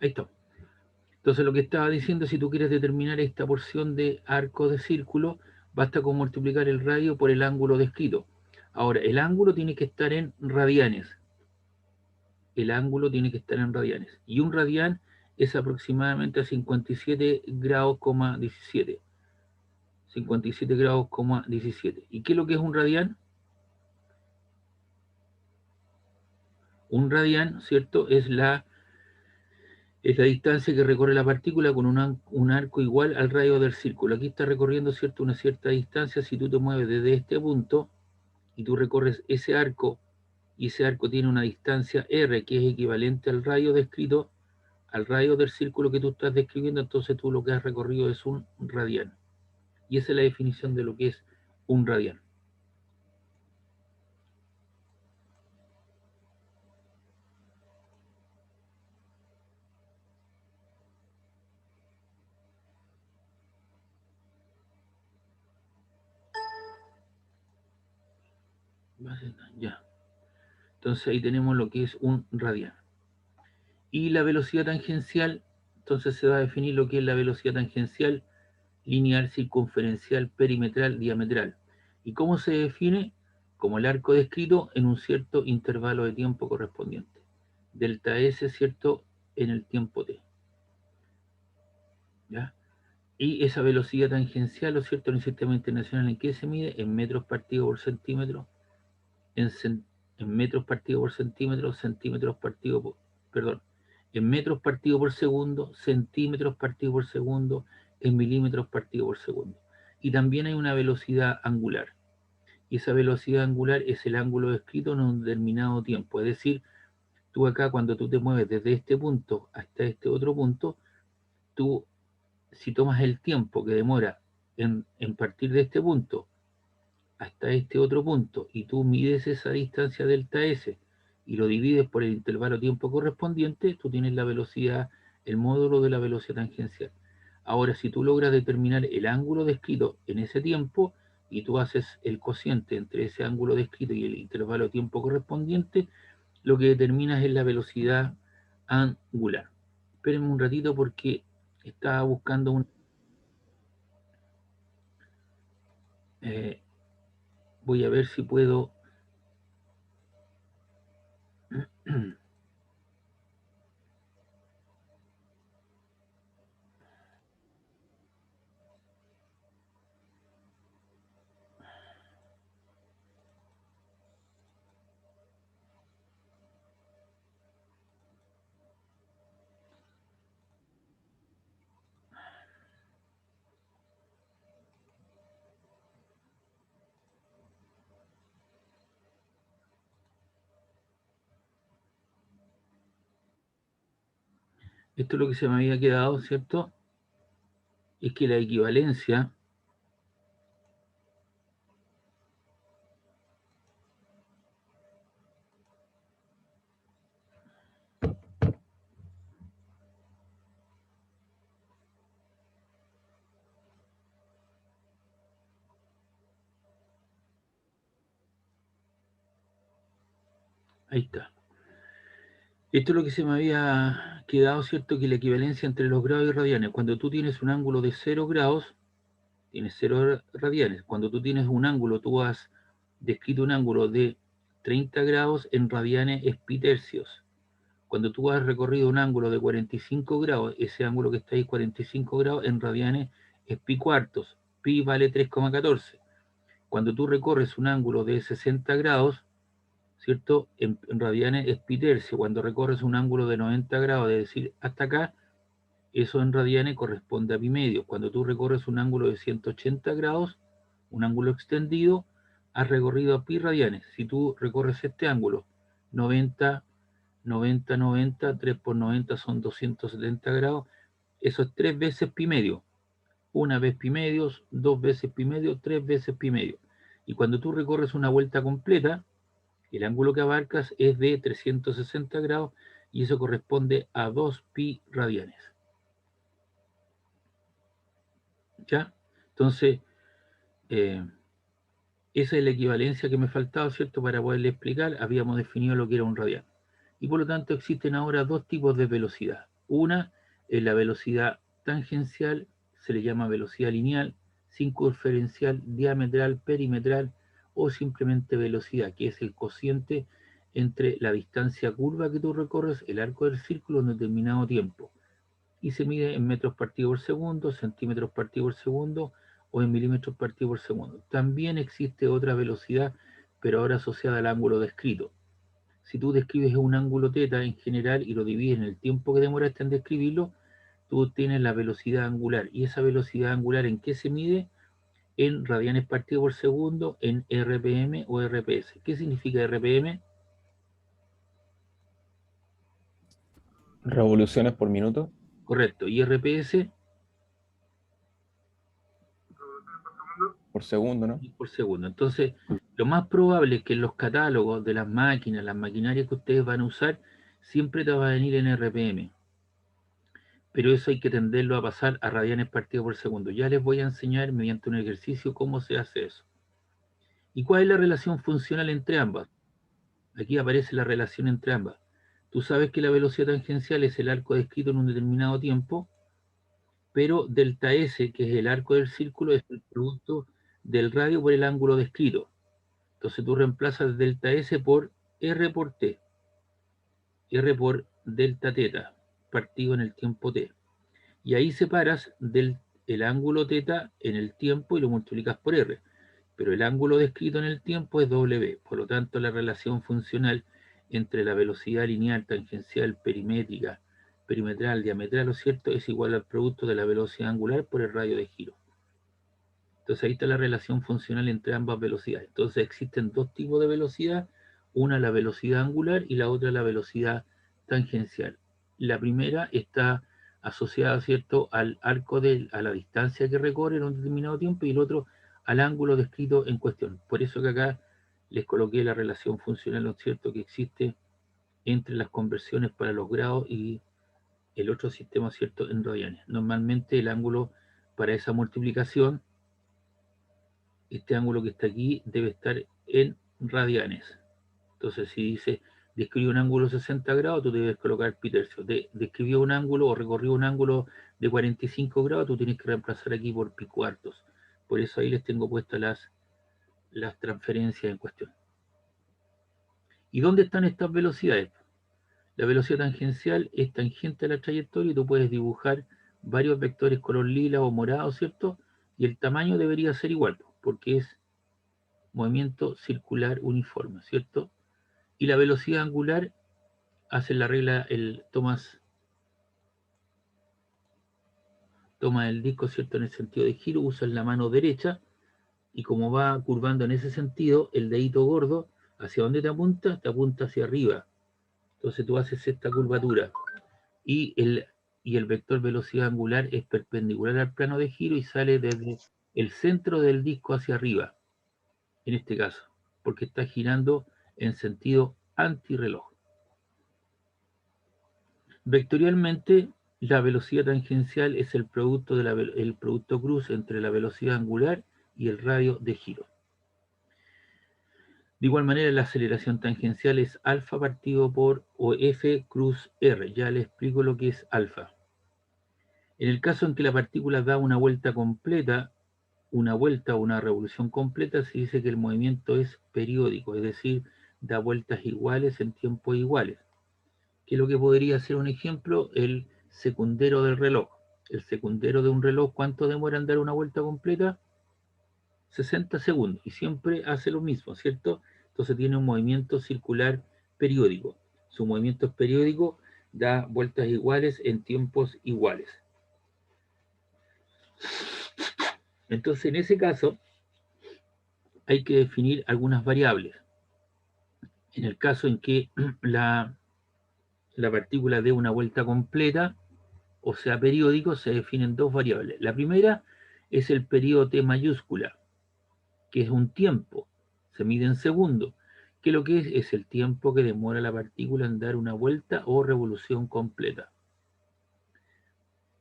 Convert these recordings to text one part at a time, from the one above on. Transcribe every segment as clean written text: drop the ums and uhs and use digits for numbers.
Ahí está. Entonces lo que estaba diciendo, si tú quieres determinar esta porción de arco de círculo, basta con multiplicar el radio por el ángulo descrito. Ahora, el ángulo tiene que estar en radianes. El ángulo tiene que estar en radianes. Y un radián es aproximadamente a 57 grados, 17. 57 grados, 17. ¿Y qué es lo que es un radián? Un radián, ¿cierto? Es la distancia que recorre la partícula con un arco igual al radio del círculo. Aquí está recorriendo, ¿cierto?, una cierta distancia. Si tú te mueves desde este punto y tú recorres ese arco, y ese arco tiene una distancia r que es equivalente al radio descrito, al radio del círculo que tú estás describiendo, entonces tú lo que has recorrido es un radián. Y esa es la definición de lo que es un radián. Ya. Entonces ahí tenemos lo que es un radián. Y la velocidad tangencial, entonces se va a definir lo que es la velocidad tangencial lineal, circunferencial, perimetral, diametral. ¿Y cómo se define? Como el arco descrito en un cierto intervalo de tiempo correspondiente. Delta S, ¿cierto?, en el tiempo t. ¿Ya? Y esa velocidad tangencial, ¿no es cierto?, en el sistema internacional, ¿en qué se mide? En metros partido por centímetro, en, en metros partido por centímetro, centímetros partido por, perdón, en metros partido por segundo, centímetros partido por segundo, en milímetros partido por segundo. Y también hay una velocidad angular. Y esa velocidad angular es el ángulo descrito en un determinado tiempo. Es decir, tú acá cuando tú te mueves desde este punto hasta este otro punto, tú, si tomas el tiempo que demora en partir de este punto hasta este otro punto y tú mides esa distancia delta S y lo divides por el intervalo tiempo correspondiente, tú tienes la velocidad, el módulo de la velocidad tangencial. Ahora, si tú logras determinar el ángulo descrito en ese tiempo y tú haces el cociente entre ese ángulo descrito y el intervalo tiempo correspondiente, lo que determinas es la velocidad angular. Espérenme un ratito porque estaba buscando un... Eh, voy a ver si puedo... Esto es lo que se me había quedado, ¿cierto? Es que la equivalencia, ahí está. Esto es lo que se me había quedado, ¿cierto? Que la equivalencia entre los grados y radianes, cuando tú tienes un ángulo de 0 grados, tienes 0 radianes. Cuando tú tienes un ángulo, tú has descrito un ángulo de 30 grados en radianes es pi tercios. Cuando tú has recorrido un ángulo de 45 grados, ese ángulo que está ahí, 45 grados, en radianes es pi cuartos. Pi vale 3,14. Cuando tú recorres un ángulo de 60 grados, ¿cierto? En radianes es pi tercio. Cuando recorres un ángulo de 90 grados, es decir, hasta acá, eso en radianes corresponde a pi medio. Cuando tú recorres un ángulo de 180 grados, un ángulo extendido, has recorrido a pi radianes. Si tú recorres este ángulo, 90, 90, 90, 3 por 90 son 270 grados, eso es 3 veces pi medio. Una vez pi medio, dos veces pi medio, tres veces pi medio. Y cuando tú recorres una vuelta completa, el ángulo que abarcas es de 360 grados y eso corresponde a 2 pi radianes. ¿Ya? Entonces, eh, esa es la equivalencia que me faltaba, ¿cierto? Para poderle explicar, habíamos definido lo que era un radián. Y por lo tanto existen ahora dos tipos de velocidad. Una es la velocidad tangencial, se le llama velocidad lineal, circunferencial, diametral, perimetral o simplemente velocidad, que es el cociente entre la distancia curva que tú recorres, el arco del círculo en determinado tiempo. Y se mide en metros partidos por segundo, centímetros partidos por segundo o en milímetros partidos por segundo. También existe otra velocidad, pero ahora asociada al ángulo descrito. Si tú describes un ángulo θ en general y lo divides en el tiempo que demoraste en describirlo, tú tienes la velocidad angular. ¿Y esa velocidad angular en qué se mide? En radianes partidos por segundo, en RPM o RPS. ¿Qué significa RPM? Revoluciones por minuto. Correcto. ¿Y RPS? Por segundo, ¿no? Por segundo. Entonces, lo más probable es que en los catálogos de las máquinas, las maquinarias que ustedes van a usar, siempre te va a venir en RPM. Pero eso hay que tenderlo a pasar a radianes partidos por segundo. Ya les voy a enseñar mediante un ejercicio cómo se hace eso. ¿Y cuál es la relación funcional entre ambas? Aquí aparece la relación entre ambas. Tú sabes que la velocidad tangencial es el arco descrito en un determinado tiempo, pero delta S, que es el arco del círculo, es el producto del radio por el ángulo descrito. Entonces tú reemplazas delta S por R por T, R por delta teta, partido en el tiempo T. Y ahí separas el ángulo teta en el tiempo y lo multiplicas por R. Pero el ángulo descrito en el tiempo es W. Por lo tanto, la relación funcional entre la velocidad lineal, tangencial, perimétrica, perimetral, diametral, ¿lo cierto? Es igual al producto de la velocidad angular por el radio de giro. Entonces ahí está la relación funcional entre ambas velocidades. Entonces existen dos tipos de velocidad, una la velocidad angular y la otra la velocidad tangencial. La primera está asociada, ¿cierto?, al arco a la distancia que recorre en un determinado tiempo y el otro al ángulo descrito en cuestión. Por eso que acá les coloqué la relación funcional, ¿no es cierto?, que existe entre las conversiones para los grados y el otro sistema, ¿cierto?, en radianes. Normalmente el ángulo para esa multiplicación, este ángulo que está aquí debe estar en radianes. Entonces, si dice describió un ángulo 60 grados, tú debes colocar pi tercios. Describió un ángulo o recorrió un ángulo de 45 grados, tú tienes que reemplazar aquí por pi cuartos. Por eso ahí les tengo puestas las transferencias en cuestión. ¿Y dónde están estas velocidades? La velocidad tangencial es tangente a la trayectoria y tú puedes dibujar varios vectores color lila o morado, ¿cierto? Y el tamaño debería ser igual, porque es movimiento circular uniforme, ¿cierto? Y la velocidad angular hace la regla, toma el disco, ¿cierto? En el sentido de giro, usas la mano derecha y como va curvando en ese sentido, el dedito gordo, ¿hacia dónde te apunta? Te apunta hacia arriba. Entonces tú haces esta curvatura y el vector velocidad angular es perpendicular al plano de giro y sale desde el centro del disco hacia arriba, en este caso, porque está girando en sentido antirreloj. Vectorialmente, la velocidad tangencial es el producto, el producto cruz entre la velocidad angular y el radio de giro. De igual manera, la aceleración tangencial es alfa partido por o F cruz R. Ya les explico lo que es alfa. En el caso en que la partícula da una vuelta completa, una vuelta o una revolución completa, se dice que el movimiento es periódico, es decir, da vueltas iguales en tiempos iguales. Que es lo que podría ser un ejemplo, el secundero del reloj. El secundero de un reloj, ¿cuánto demora en dar una vuelta completa? 60 segundos. Y siempre hace lo mismo, ¿cierto? Entonces tiene un movimiento circular periódico. Su movimiento es periódico, da vueltas iguales en tiempos iguales. Entonces, en ese caso, hay que definir algunas variables. En el caso en que la partícula dé una vuelta completa, o sea periódico, se definen dos variables. La primera es el periodo T mayúscula, que es un tiempo, se mide en segundos, que lo que es el tiempo que demora la partícula en dar una vuelta o revolución completa.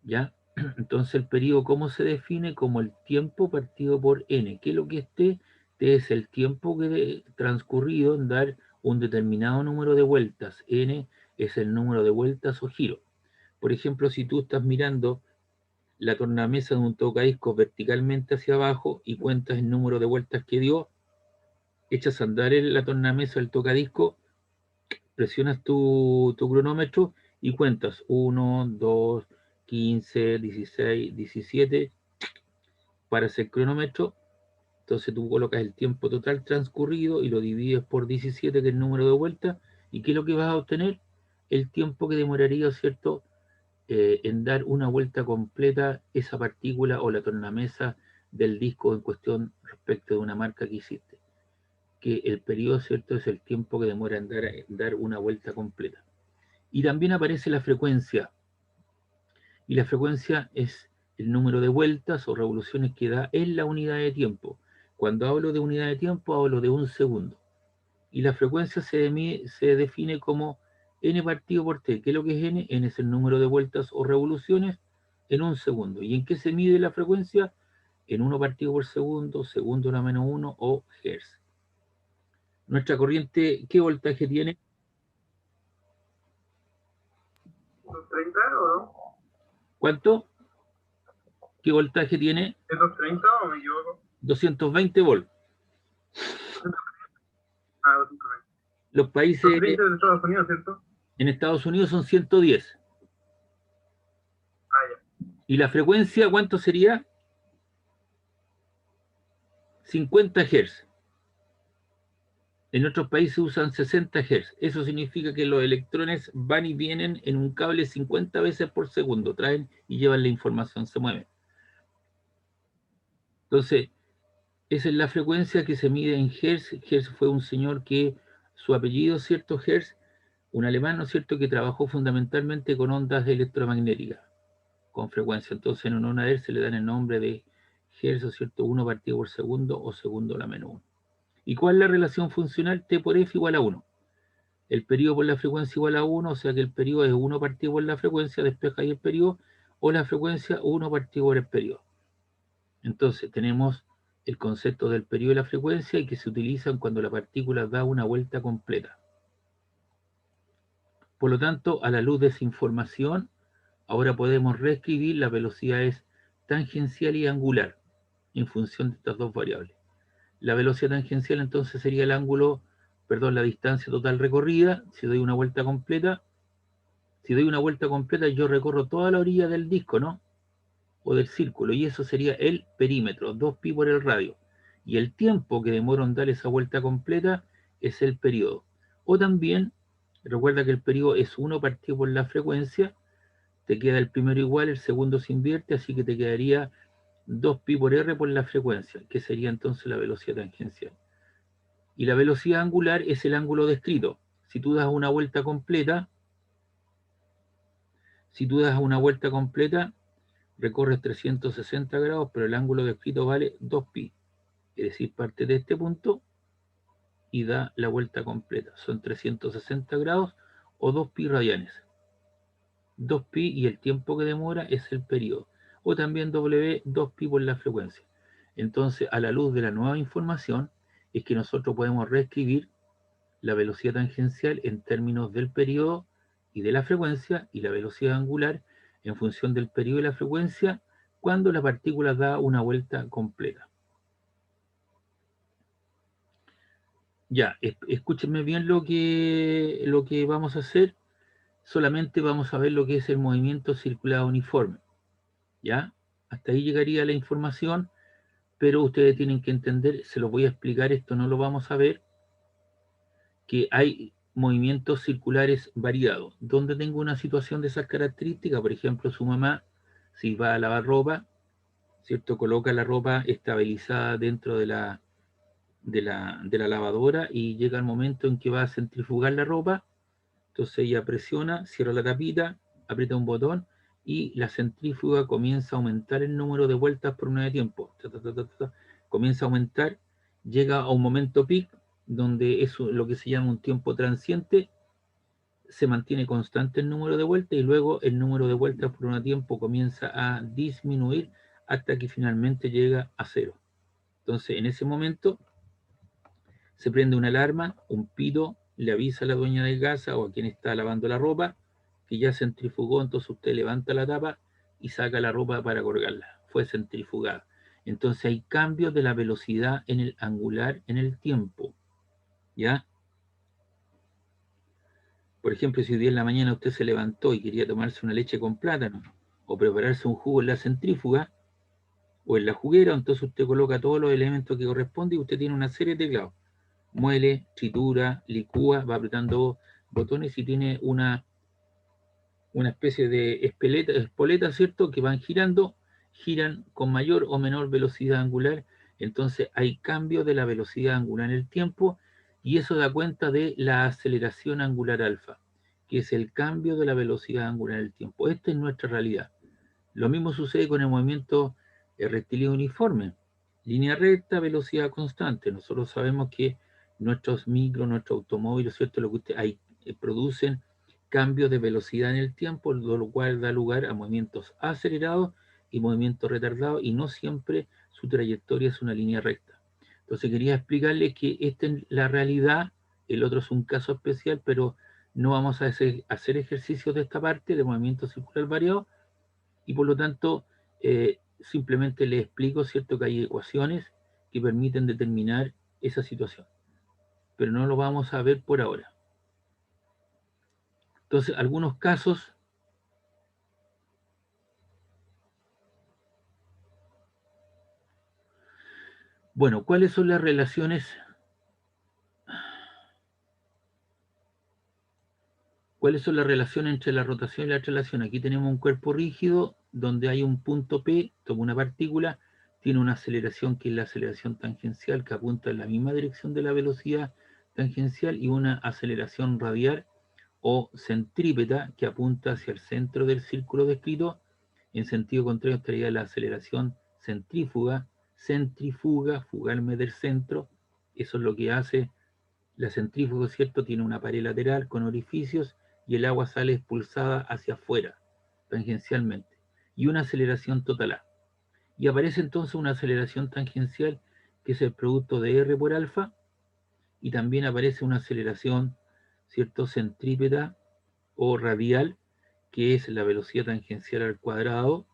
¿Ya? Entonces el periodo, ¿cómo se define? Como el tiempo partido por n, que es lo que es T. T es el tiempo que transcurrido en dar un determinado número de vueltas, n es el número de vueltas o giros. Por ejemplo, si tú estás mirando la tornamesa de un tocadiscos verticalmente hacia abajo y cuentas el número de vueltas que dio, echas a andar la tornamesa del tocadiscos, presionas tu cronómetro y cuentas 1, 2, 15, 16, 17, paras el cronómetro, entonces tú colocas el tiempo total transcurrido y lo divides por 17, que es el número de vueltas, y ¿qué es lo que vas a obtener? El tiempo que demoraría, ¿cierto?, en dar una vuelta completa esa partícula o la tornamesa del disco en cuestión respecto de una marca que hiciste. Que el periodo, ¿cierto?, es el tiempo que demora en dar una vuelta completa. Y también aparece la frecuencia. Y la frecuencia es el número de vueltas o revoluciones que da en la unidad de tiempo. Cuando hablo de unidad de tiempo, hablo de un segundo. Y la frecuencia se define como n partido por t. ¿Qué es lo que es n? N es el número de vueltas o revoluciones en un segundo. ¿Y en qué se mide la frecuencia? En 1 partido por segundo, segundo a la menos 1 o hertz. Nuestra corriente, ¿qué voltaje tiene? 230 o no? ¿Cuánto? ¿Qué voltaje tiene? ¿Es 230 o me equivoco? 220 volts. Ah, 230. Los países 230 de Estados Unidos, ¿cierto? en Estados Unidos son 110. Ah, ya. ¿Y la frecuencia cuánto sería? 50 Hz. En otros países usan 60 Hz. Eso significa que los electrones van y vienen en un cable 50 veces por segundo. Traen y llevan la información, se mueven. Entonces, esa es la frecuencia que se mide en Hertz. Hertz fue un señor que su apellido, ¿cierto? Hertz, un alemán, ¿no es cierto?, que trabajó fundamentalmente con ondas electromagnéticas, con frecuencia. Entonces, en una Hertz se le dan el nombre de Hertz, ¿cierto?, 1 partido por segundo o segundo a la menos 1. ¿Y cuál es la relación funcional? T por F igual a 1. El periodo por la frecuencia igual a 1, o sea que el periodo es 1 partido por la frecuencia, despeja ahí el periodo, o la frecuencia 1 partido por el periodo. Entonces tenemos el concepto del periodo y la frecuencia, y que se utilizan cuando la partícula da una vuelta completa. Por lo tanto, a la luz de esa información, ahora podemos reescribir las velocidades tangencial y angular en función de estas dos variables. La velocidad tangencial entonces sería el ángulo, la distancia total recorrida. Si doy una vuelta completa, yo recorro toda la orilla del disco, ¿no? O del círculo, y eso sería el perímetro, 2pi por el radio. Y el tiempo que demora en dar esa vuelta completa es el periodo. O también, recuerda que el periodo es 1 partido por la frecuencia, te queda el primero igual, el segundo se invierte, así que te quedaría 2pi por r por la frecuencia, que sería entonces la velocidad tangencial. Y la velocidad angular es el ángulo descrito. Si tú das una vuelta completa, recorres 360 grados, pero el ángulo descrito vale 2pi. Es decir, parte de este punto y da la vuelta completa. Son 360 grados o 2pi radianes. 2pi y el tiempo que demora es el periodo. O también W, 2pi por la frecuencia. Entonces, a la luz de la nueva información, es que nosotros podemos reescribir la velocidad tangencial en términos del periodo y de la frecuencia, y la velocidad angular en función del periodo y la frecuencia, cuando la partícula da una vuelta completa. Ya, escúchenme bien lo que vamos a hacer. Solamente vamos a ver lo que es el movimiento circular uniforme. ¿Ya? Hasta ahí llegaría la información, pero ustedes tienen que entender, se los voy a explicar, esto no lo vamos a ver, que hay movimientos circulares variados. Donde tengo una situación de esas características, por ejemplo, su mamá, si va a lavar ropa, ¿cierto?, coloca la ropa estabilizada dentro de la lavadora, y llega el momento en que va a centrifugar la ropa. Entonces ella presiona, cierra la tapita, aprieta un botón y la centrífuga comienza a aumentar el número de vueltas por unidad de tiempo. Comienza a aumentar, llega a un momento peak, donde es lo que se llama un tiempo transiente, se mantiene constante el número de vueltas y luego el número de vueltas por unidad de tiempo comienza a disminuir hasta que finalmente llega a 0. Entonces en ese momento se prende una alarma, un pito, le avisa a la dueña de casa o a quien está lavando la ropa, que ya centrifugó, entonces usted levanta la tapa y saca la ropa para colgarla. Fue centrifugada. Entonces hay cambios de la velocidad en el angular en el tiempo. ¿Ya? Por ejemplo, si hoy día en la mañana usted se levantó y quería tomarse una leche con plátano o prepararse un jugo en la centrífuga o en la juguera, entonces usted coloca todos los elementos que corresponden y usted tiene una serie de teclados. Muele, tritura, licúa, va apretando botones y tiene una especie de espoleta, ¿cierto? Que van girando, giran con mayor o menor velocidad angular. Entonces hay cambio de la velocidad angular en el tiempo y eso da cuenta de la aceleración angular alfa, que es el cambio de la velocidad angular en el tiempo. Esta es nuestra realidad. Lo mismo sucede con el movimiento rectilíneo uniforme. Línea recta, velocidad constante. Nosotros sabemos que nuestros nuestros automóviles, ¿cierto? Lo que producen cambios de velocidad en el tiempo, lo cual da lugar a movimientos acelerados y movimientos retardados, y no siempre su trayectoria es una línea recta. Entonces quería explicarles que esta es la realidad, el otro es un caso especial, pero no vamos a hacer ejercicios de esta parte de movimiento circular variado, y por lo tanto simplemente les explico, ¿cierto?, que hay ecuaciones que permiten determinar esa situación, pero no lo vamos a ver por ahora. Entonces, algunos casos. Bueno, ¿cuáles son las relaciones? ¿Cuáles son las relaciones entre la rotación y la traslación? Aquí tenemos un cuerpo rígido donde hay un punto P, toma una partícula, tiene una aceleración que es la aceleración tangencial que apunta en la misma dirección de la velocidad tangencial y una aceleración radial o centrípeta que apunta hacia el centro del círculo descrito. En sentido contrario estaría la aceleración centrífuga, fugarme del centro. Eso es lo que hace la centrífuga, ¿cierto? Tiene una pared lateral con orificios y el agua sale expulsada hacia afuera, tangencialmente. Y una aceleración total A. Y aparece entonces una aceleración tangencial que es el producto de R por alfa, y también aparece una aceleración, ¿cierto?, centrípeta o radial, que es la velocidad tangencial al cuadrado,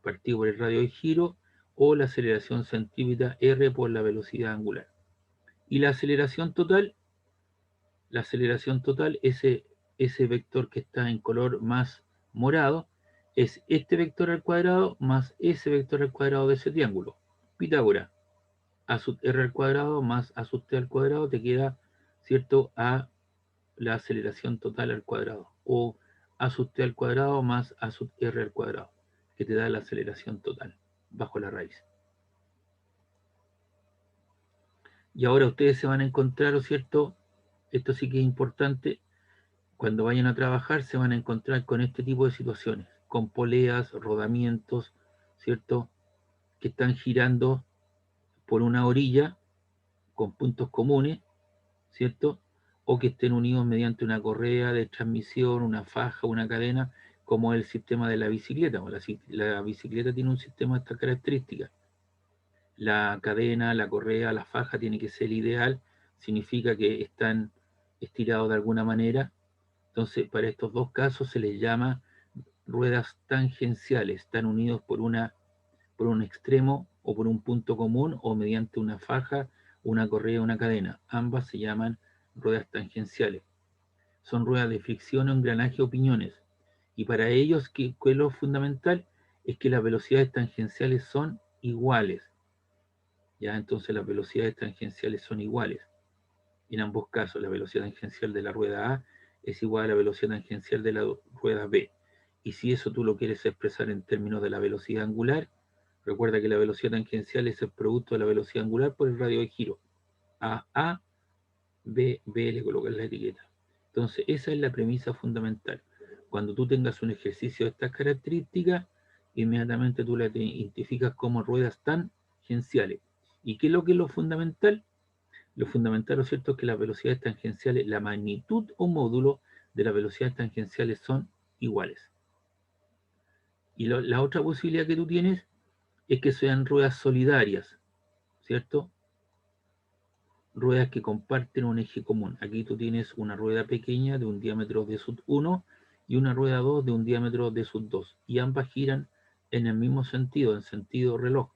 partido por el radio de giro, o la aceleración centrípeta R por la velocidad angular. Y la aceleración total, ese vector que está en color más morado, es este vector al cuadrado más ese vector al cuadrado de ese triángulo. Pitágoras, a sub r al cuadrado más a sub t al cuadrado te queda, ¿cierto?, a la aceleración total al cuadrado, o a sub t al cuadrado más a sub r al cuadrado, que te da la aceleración total bajo la raíz. Y ahora ustedes se van a encontrar, ¿cierto? Esto sí que es importante. Cuando vayan a trabajar se van a encontrar con este tipo de situaciones, con poleas, rodamientos, ¿cierto?, que están girando por una orilla con puntos comunes, ¿cierto?, o que estén unidos mediante una correa de transmisión, una faja, una cadena, como el sistema de la bicicleta. La bicicleta tiene un sistema de estas características. La cadena, la correa, la faja tiene que ser ideal, significa que están estirados de alguna manera. Entonces, para estos dos casos se les llama ruedas tangenciales, están unidos por un extremo o por un punto común o mediante una faja, una correa o una cadena. Ambas se llaman ruedas tangenciales. Son ruedas de fricción o engranaje o piñones. Y para ellos, ¿qué es lo fundamental? Es que las velocidades tangenciales son iguales. Ya, entonces las velocidades tangenciales son iguales. En ambos casos, la velocidad tangencial de la rueda A es igual a la velocidad tangencial de la rueda B. Y si eso tú lo quieres expresar en términos de la velocidad angular, recuerda que la velocidad tangencial es el producto de la velocidad angular por el radio de giro. A, B, le colocas la etiqueta. Entonces, esa es la premisa fundamental. Cuando tú tengas un ejercicio de estas características, inmediatamente tú la identificas como ruedas tangenciales. ¿Y qué es lo fundamental? Lo fundamental, ¿no es cierto?, es que las velocidades tangenciales, la magnitud o módulo de las velocidades tangenciales son iguales. Y la otra posibilidad que tú tienes es que sean ruedas solidarias, ¿cierto? Ruedas que comparten un eje común. Aquí tú tienes una rueda pequeña de un diámetro de sub 1 y una rueda 2 de un diámetro de sus dos, y ambas giran en el mismo sentido, en sentido reloj,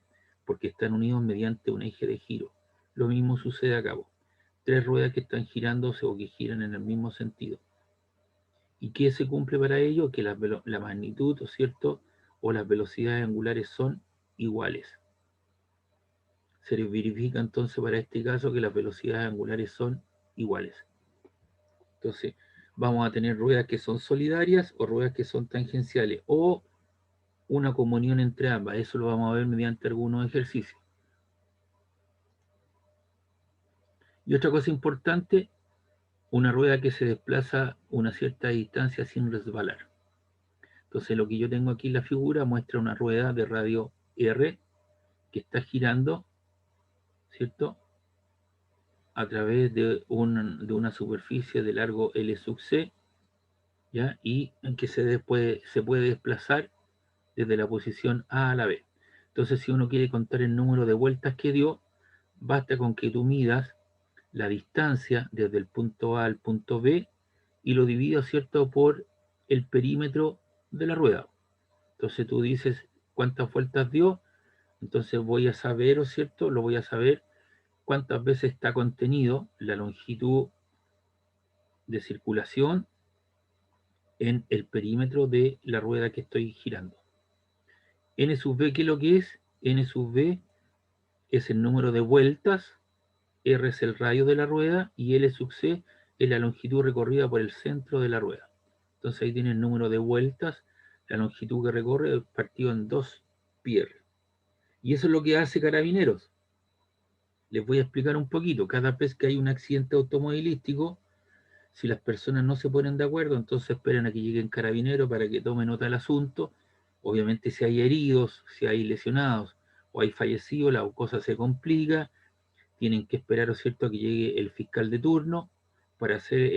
porque están unidos mediante un eje de giro. Lo mismo sucede acá. Tres ruedas que están girándose o que giran en el mismo sentido. ¿Y qué se cumple para ello? Que la magnitud, ¿cierto? O las velocidades angulares son iguales. Se verifica entonces para este caso que las velocidades angulares son iguales. Entonces, vamos a tener ruedas que son solidarias o ruedas que son tangenciales o una comunión entre ambas. Eso lo vamos a ver mediante algunos ejercicios. Y otra cosa importante, una rueda que se desplaza una cierta distancia sin resbalar. Entonces, lo que yo tengo aquí en la figura muestra una rueda de radio R que está girando, ¿cierto?, a través de una superficie de largo L sub C, ¿ya? Y en que se puede desplazar desde la posición A a la B. Entonces, si uno quiere contar el número de vueltas que dio, basta con que tú midas la distancia desde el punto A al punto B y lo dividas, ¿cierto?, por el perímetro de la rueda. Entonces tú dices cuántas vueltas dio, entonces voy a saber, ¿cierto? Lo voy a saber cuántas veces está contenido la longitud de circulación en el perímetro de la rueda que estoy girando. N sub B, ¿qué es lo que es? N sub B es el número de vueltas, R es el radio de la rueda y L sub C es la longitud recorrida por el centro de la rueda. Entonces ahí tiene el número de vueltas, la longitud que recorre partido en 2 pi r. Y eso es lo que hace Carabineros. Les voy a explicar un poquito. Cada vez que hay un accidente automovilístico, si las personas no se ponen de acuerdo, entonces esperan a que lleguen Carabineros para que tome nota del asunto. Obviamente si hay heridos, si hay lesionados o hay fallecidos, la cosa se complica. Tienen que esperar, ¿cierto?, a que llegue el fiscal de turno para hacer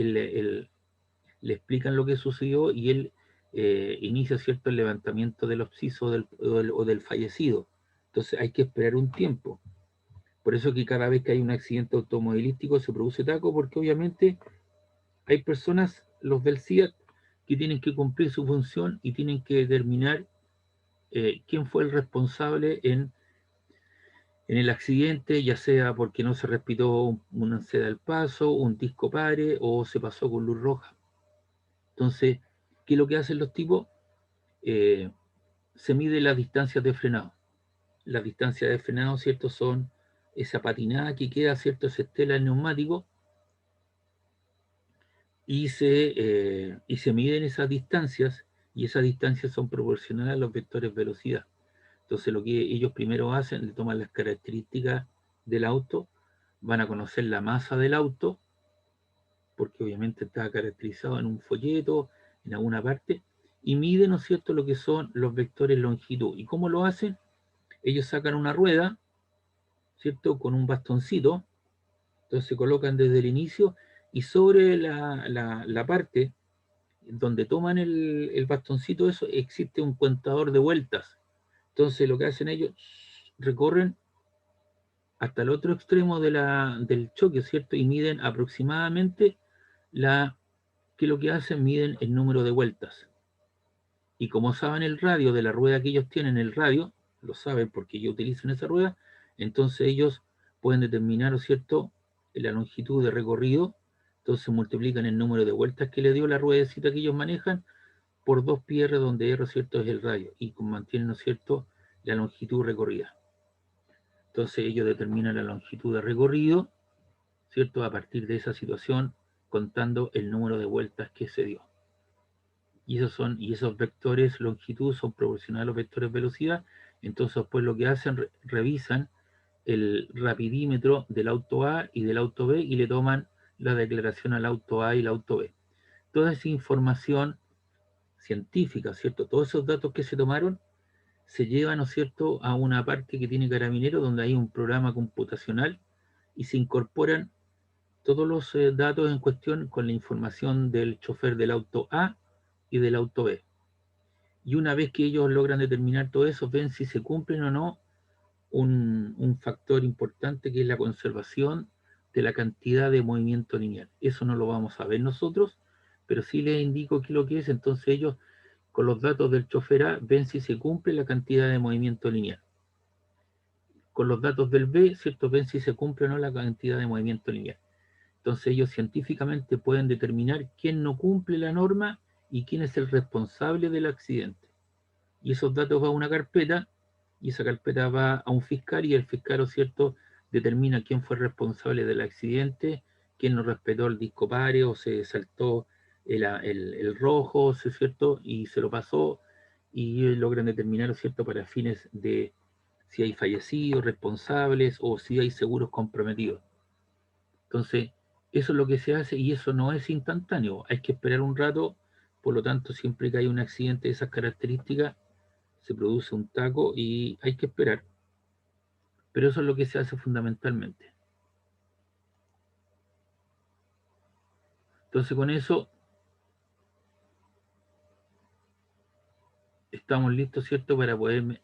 le explican lo que sucedió y él inicia, ¿cierto?, el levantamiento del obsiso o del fallecido. Entonces hay que esperar un tiempo. Por eso que cada vez que hay un accidente automovilístico se produce taco, porque obviamente hay personas, los del CIAT, que tienen que cumplir su función y tienen que determinar quién fue el responsable en el accidente, ya sea porque no se respetó una seda al paso, un disco pare o se pasó con luz roja. Entonces, ¿qué es lo que hacen los tipos? Se mide las distancias de frenado. Las distancias de frenado, ¿cierto?, son esa patinada que queda, ¿cierto?, se estela el neumático y se miden esas distancias y esas distancias son proporcionales a los vectores velocidad. Entonces lo que ellos primero hacen, le toman las características del auto, van a conocer la masa del auto, porque obviamente está caracterizado en un folleto, en alguna parte, y miden, ¿no es cierto?, lo que son los vectores longitud. ¿Y cómo lo hacen? Ellos sacan una rueda, ¿cierto?, con un bastoncito, entonces se colocan desde el inicio y sobre la parte donde toman el bastoncito, eso existe un contador de vueltas. Entonces lo que hacen ellos, recorren hasta el otro extremo del choque, ¿cierto? Y miden aproximadamente que lo que hacen, miden el número de vueltas. Y como saben el radio de la rueda que ellos tienen, el radio, lo saben porque ellos utilizan esa rueda, entonces ellos pueden determinar, ¿cierto?, la longitud de recorrido, entonces multiplican el número de vueltas que le dio la ruedecita que ellos manejan por 2 pi r, donde r, ¿cierto?, es el radio, y mantienen, ¿no es cierto?, la longitud recorrida. Entonces ellos determinan la longitud de recorrido, ¿cierto?, a partir de esa situación, contando el número de vueltas que se dio. Y esos vectores longitud son proporcionales a los vectores velocidad. Entonces pues lo que hacen, revisan el rapidímetro del auto A y del auto B y le toman la declaración al auto A y al auto B. Toda esa información científica, ¿cierto?, todos esos datos que se tomaron se llevan, ¿no es cierto?, a una parte que tiene Carabineros, donde hay un programa computacional y se incorporan todos los datos en cuestión con la información del chofer del auto A y del auto B. Y una vez que ellos logran determinar todo eso, ven si se cumplen o no un factor importante, que es la conservación de la cantidad de movimiento lineal. Eso no lo vamos a ver nosotros, pero sí les indico qué es lo que es. Entonces ellos, con los datos del chofer A, ven si se cumple la cantidad de movimiento lineal. Con los datos del B, ¿cierto? Ven si se cumple o no la cantidad de movimiento lineal. Entonces ellos científicamente pueden determinar quién no cumple la norma y quién es el responsable del accidente. Y esos datos van a una carpeta, y esa carpeta va a un fiscal, y el fiscal, ¿cierto?, determina quién fue responsable del accidente, quién no respetó el disco pare o se saltó el rojo, ¿cierto?, y se lo pasó, y logran determinar, ¿cierto?, para fines de si hay fallecidos, responsables o si hay seguros comprometidos. Entonces, eso es lo que se hace y eso no es instantáneo, hay que esperar un rato. Por lo tanto, siempre que hay un accidente de esas características, se produce un taco y hay que esperar. Pero eso es lo que se hace fundamentalmente. Entonces, con eso estamos listos, ¿cierto?, para poder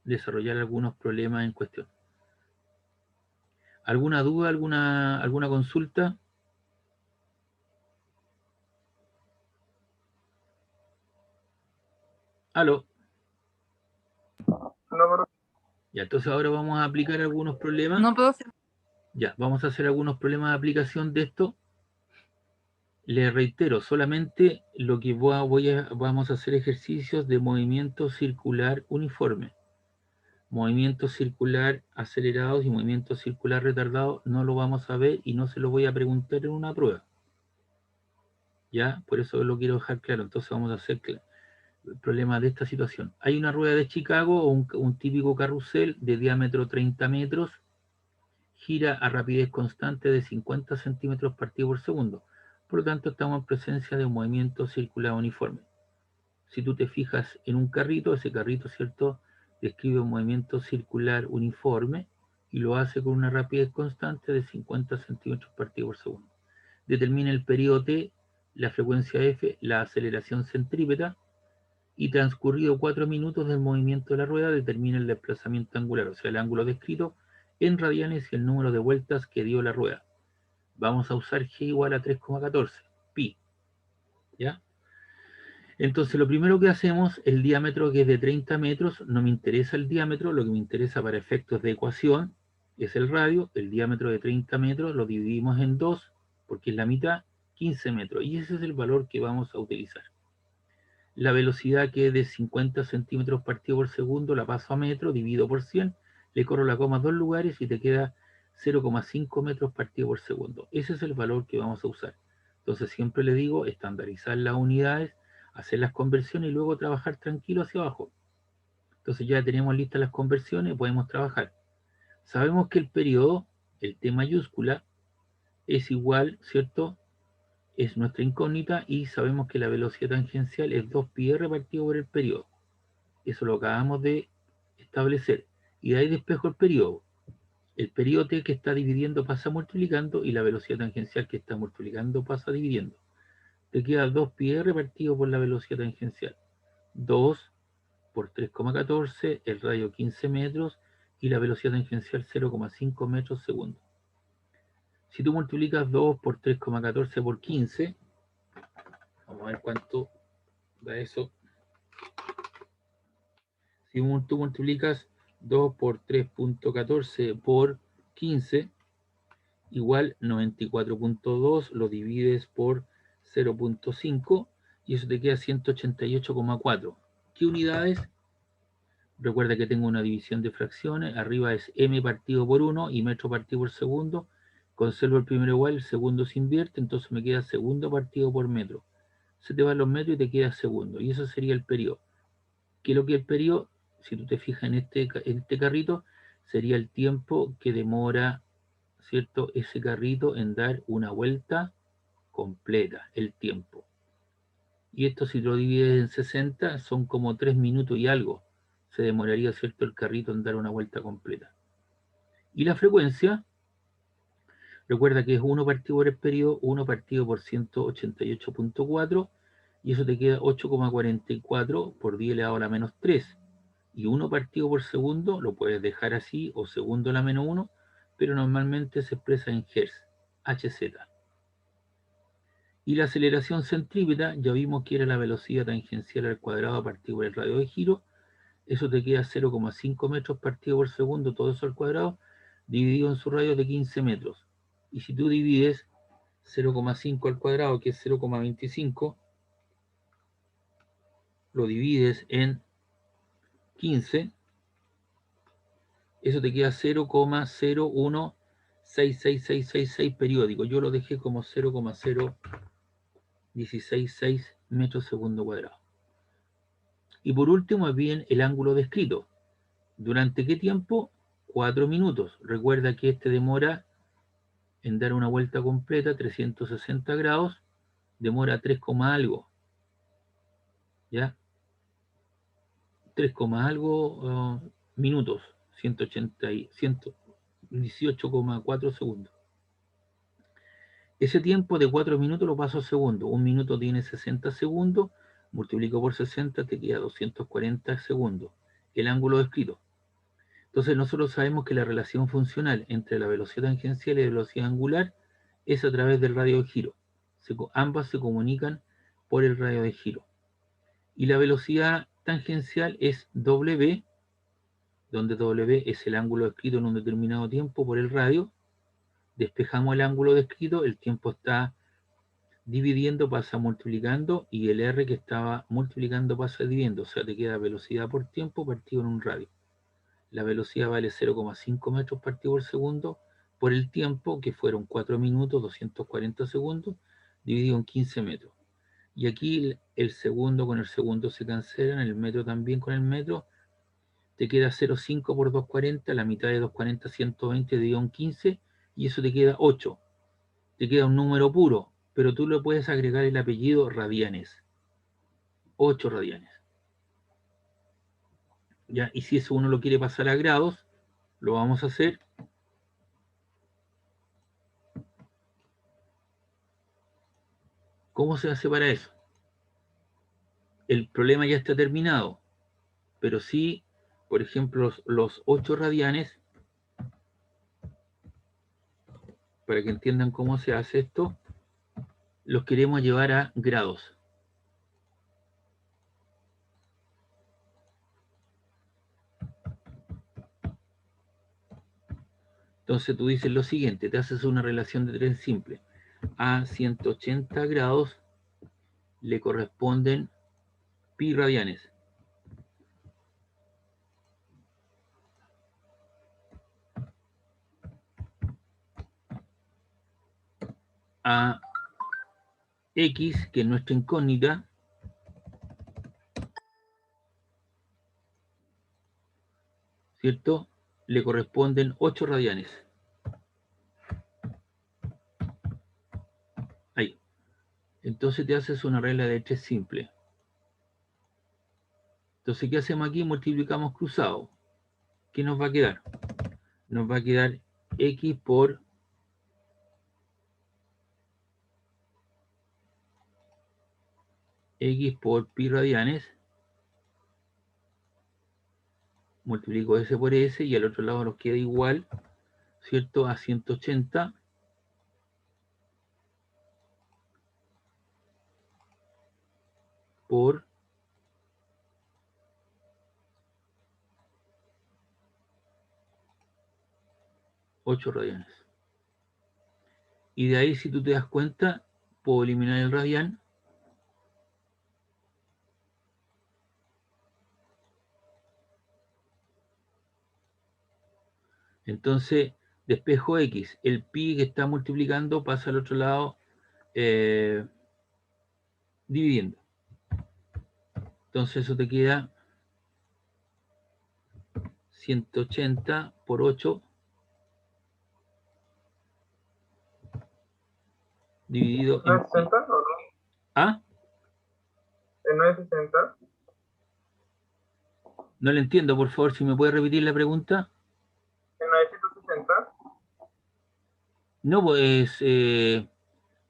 desarrollar algunos problemas en cuestión. ¿Alguna duda, alguna consulta? ¿Aló? No, pero Ya, entonces ahora vamos a aplicar algunos problemas. No puedo hacer. Ya, vamos a hacer algunos problemas de aplicación de esto. Les reitero, solamente lo que vamos a hacer ejercicios de movimiento circular uniforme. Movimiento circular acelerados y movimiento circular retardado no lo vamos a ver y no se lo voy a preguntar en una prueba. ¿Ya? Por eso lo quiero dejar claro. Entonces vamos a hacer el problema de esta situación. Hay una rueda de Chicago o un típico carrusel de diámetro 30 metros, gira a rapidez constante de 50 centímetros partido por segundo. Por lo tanto, estamos en presencia de un movimiento circular uniforme. Si tú te fijas en un carrito, ese carrito, ¿cierto?, describe un movimiento circular uniforme y lo hace con una rapidez constante de 50 centímetros partido por segundo. Determina el periodo T, la frecuencia F, la aceleración centrípeta, y transcurrido 4 minutos del movimiento de la rueda, determina el desplazamiento angular, o sea, el ángulo descrito en radianes y el número de vueltas que dio la rueda. Vamos a usar G igual a 3,14, pi. ¿Ya? Entonces, lo primero que hacemos, el diámetro que es de 30 metros, no me interesa el diámetro, lo que me interesa para efectos de ecuación es el radio. El diámetro de 30 metros lo dividimos en 2, porque es la mitad, 15 metros, y ese es el valor que vamos a utilizar. La velocidad, que es de 50 centímetros partido por segundo, la paso a metro, divido por 100, le corro la coma a 2 lugares y te queda 0,5 metros partido por segundo. Ese es el valor que vamos a usar. Entonces siempre le digo, estandarizar las unidades, hacer las conversiones y luego trabajar tranquilo hacia abajo. Entonces ya tenemos listas las conversiones, podemos trabajar. Sabemos que el periodo, el T mayúscula, es igual, ¿cierto?, es nuestra incógnita, y sabemos que la velocidad tangencial es 2πr repartido por el periodo. Eso lo acabamos de establecer. Y de ahí despejo el periodo. El periodo T que está dividiendo pasa multiplicando, y la velocidad tangencial que está multiplicando pasa dividiendo. Te queda 2πr repartido por la velocidad tangencial. 2 por 3,14, el radio 15 metros y la velocidad tangencial 0,5 metros segundo. Si tú multiplicas 2 por 3,14 por 15, vamos a ver cuánto da eso. Si tú multiplicas 2 por 3,14 por 15, igual 94,2, lo divides por 0,5 y eso te queda 188,4. ¿Qué unidades? Recuerda que tengo una división de fracciones, arriba es m partido por 1 y metro partido por segundo. Conservo el primero igual, el segundo se invierte, entonces me queda segundo partido por metro. Se te van los metros y te queda segundo, y eso sería el periodo. ¿Qué es lo que es el periodo? Si tú te fijas en este carrito, sería el tiempo que demora, ¿cierto?, ese carrito en dar una vuelta completa, el tiempo. Y esto, si lo divides en 60, son como 3 minutos y algo. Se demoraría, ¿cierto?, el carrito en dar una vuelta completa. Y la frecuencia, recuerda que es 1 partido por el periodo, 1 partido por 188,4, y eso te queda 8,44 por 10 elevado a la menos 3. Y 1 partido por segundo lo puedes dejar así, o segundo a la menos 1, pero normalmente se expresa en Hz, Hz. Y la aceleración centrípeta, ya vimos que era la velocidad tangencial al cuadrado partido por el radio de giro. Eso te queda 0,5 metros partido por segundo, todo eso al cuadrado, dividido en su radio de 15 metros. Y si tú divides 0,5 al cuadrado, que es 0,25, lo divides en 15, eso te queda 0,0166666 periódico. Yo lo dejé como 0,0166 metros segundo cuadrado. Y por último, bien el ángulo descrito. ¿Durante qué tiempo? 4 minutos. Recuerda que este demora en dar una vuelta completa, 360 grados, demora 3, algo. ¿Ya? 3, algo minutos. 118,4 segundos. Ese tiempo de 4 minutos lo paso a segundos. Un minuto tiene 60 segundos, multiplico por 60, te queda 240 segundos. El ángulo descrito. Entonces nosotros sabemos que la relación funcional entre la velocidad tangencial y la velocidad angular es a través del radio de giro. Ambas se comunican por el radio de giro. Y la velocidad tangencial es W, donde W es el ángulo descrito en un determinado tiempo por el radio. Despejamos el ángulo descrito, el tiempo está dividiendo, pasa multiplicando, y el R que estaba multiplicando pasa dividiendo. O sea, te queda velocidad por tiempo partido en un radio. La velocidad vale 0,5 metros partido por segundo por el tiempo, que fueron 4 minutos, 240 segundos, dividido en 15 metros. Y aquí el segundo con el segundo se cancelan, el metro también con el metro. Te queda 0,5 por 240, la mitad de 240, 120 dividido en 15, y eso te queda 8. Te queda un número puro, pero tú le puedes agregar el apellido radianes. 8 radianes. ¿Ya? Y si eso uno lo quiere pasar a grados, lo vamos a hacer. ¿Cómo se hace para eso? El problema ya está terminado, pero sí, por ejemplo, los 8 radianes, para que entiendan cómo se hace esto, los queremos llevar a grados. Entonces tú dices lo siguiente, te haces una relación de tren simple. A 180 grados le corresponden pi radianes. A X, que es nuestra incógnita, ¿cierto? Le corresponden 8 radianes. Ahí. Entonces te haces una regla de 3 simple. Entonces, ¿qué hacemos aquí? Multiplicamos cruzado. ¿Qué nos va a quedar? Nos va a quedar X por pi radianes. Multiplico S por S y al otro lado nos queda igual, ¿cierto? A 180 por 8 radianes. Y de ahí, si tú te das cuenta, puedo eliminar el radian. Entonces, despejo X. El pi que está multiplicando pasa al otro lado dividiendo. Entonces eso te queda 180 por 8 dividido ¿No en es 60 o no? ¿Ah? ¿No es 60? No le entiendo, por favor, si me puede repetir la pregunta. ¿No es 160? No, pues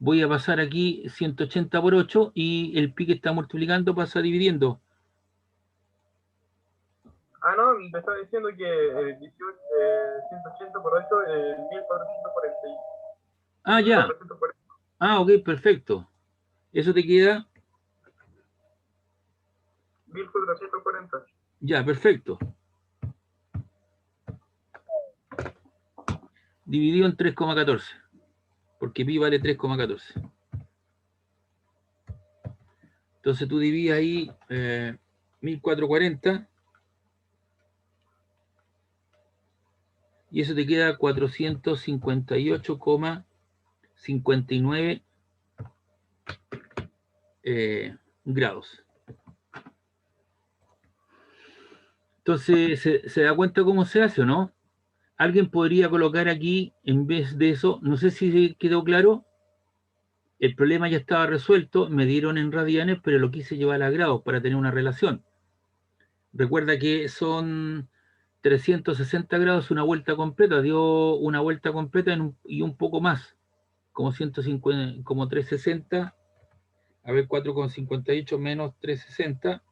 voy a pasar aquí 180 por 8 y el pi que está multiplicando pasa dividiendo. Ah, no, me estaba diciendo que 180 por 8 es 1440. Ah, ya. Ah, ok, perfecto. Eso te queda, 1440. ya, perfecto. Dividido en 3,14, porque pi vale 3,14. Entonces tú divides ahí 1440 y eso te queda 458,59 grados. Entonces, ¿se da cuenta cómo se hace o no? Alguien podría colocar aquí, en vez de eso, no sé si quedó claro, el problema ya estaba resuelto, me dieron en radianes, pero lo quise llevar a grados para tener una relación. Recuerda que son 360 grados una vuelta completa, dio una vuelta completa y un poco más, como 150, como 360, a ver, 4,58 menos 360,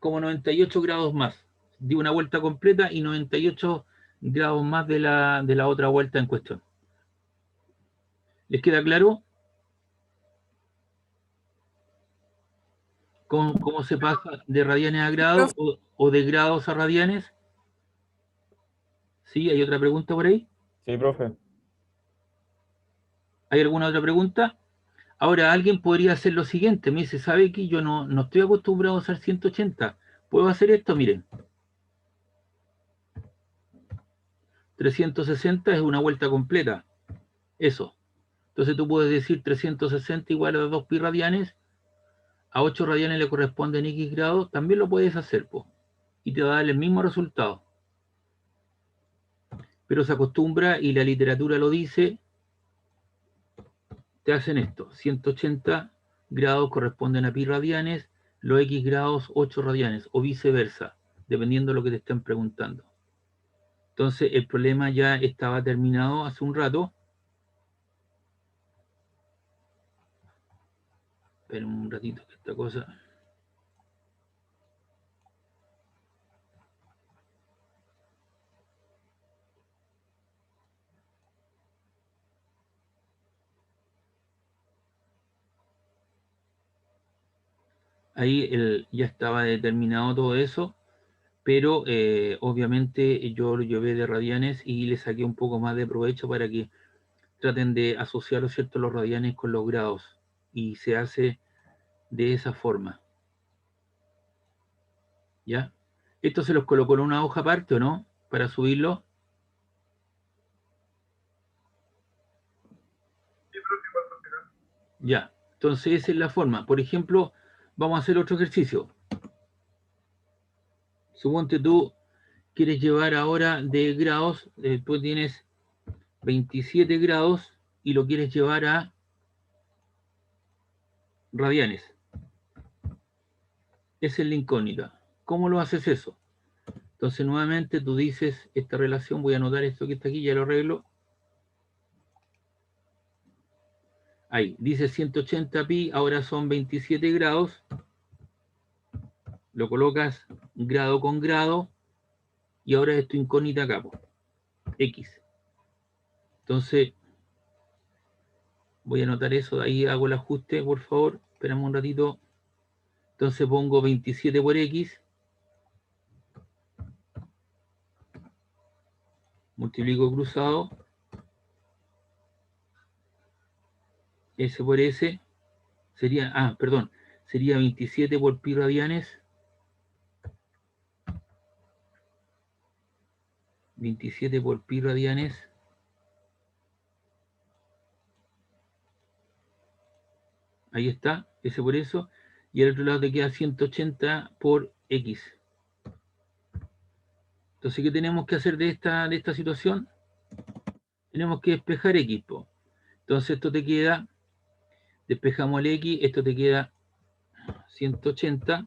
como 98 grados más. Dio una vuelta completa y 98 grados más de la otra vuelta en cuestión. ¿Les queda claro? ¿Cómo se pasa de radianes a grados o de grados a radianes? ¿Sí? ¿Hay otra pregunta por ahí? Sí, profe. ¿Hay alguna otra pregunta? Ahora, alguien podría hacer lo siguiente. Me dice, ¿sabe qué? Yo no estoy acostumbrado a usar 180. ¿Puedo hacer esto? Miren. 360 es una vuelta completa. Eso. Entonces tú puedes decir 360 igual a 2 pi radianes. A 8 radianes le corresponden X grados. También lo puedes hacer, po. Y te va a dar el mismo resultado. Pero se acostumbra, y la literatura lo dice, te hacen esto. 180 grados corresponden a pi radianes, los X grados 8 radianes, o viceversa, dependiendo de lo que te estén preguntando. Entonces el problema ya estaba terminado hace un rato. Esperen un ratito que esta cosa... Ahí ya estaba determinado todo eso, pero obviamente yo lo llevé de radianes y le saqué un poco más de provecho para que traten de asociar, ¿cierto?, los radianes con los grados, y se hace de esa forma. ¿Ya? ¿Esto se los colocó en una hoja aparte o no? Para subirlo. Sí, profe, igual por final. Ya. Entonces esa es la forma. Por ejemplo, vamos a hacer otro ejercicio. Suponte tú quieres llevar ahora de grados, tú tienes 27 grados y lo quieres llevar a radianes. Esa es la incógnita. ¿Cómo lo haces eso? Entonces nuevamente tú dices esta relación, voy a anotar esto que está aquí, ya lo arreglo. Ahí, dice 180 pi, ahora son 27 grados. Lo colocas grado con grado y ahora es tu incógnita acá, X. Entonces, voy a anotar eso, ahí hago el ajuste, por favor, esperamos un ratito. Entonces pongo 27 por X, multiplico cruzado, S por S, sería, perdón, sería 27 por pi radianes, 27 por pi radianes, ahí está, S por eso, y al otro lado te queda 180 por X. Entonces, ¿qué tenemos que hacer de esta situación? Tenemos que despejar X, po. Entonces esto te queda, despejamos el X, esto te queda 180,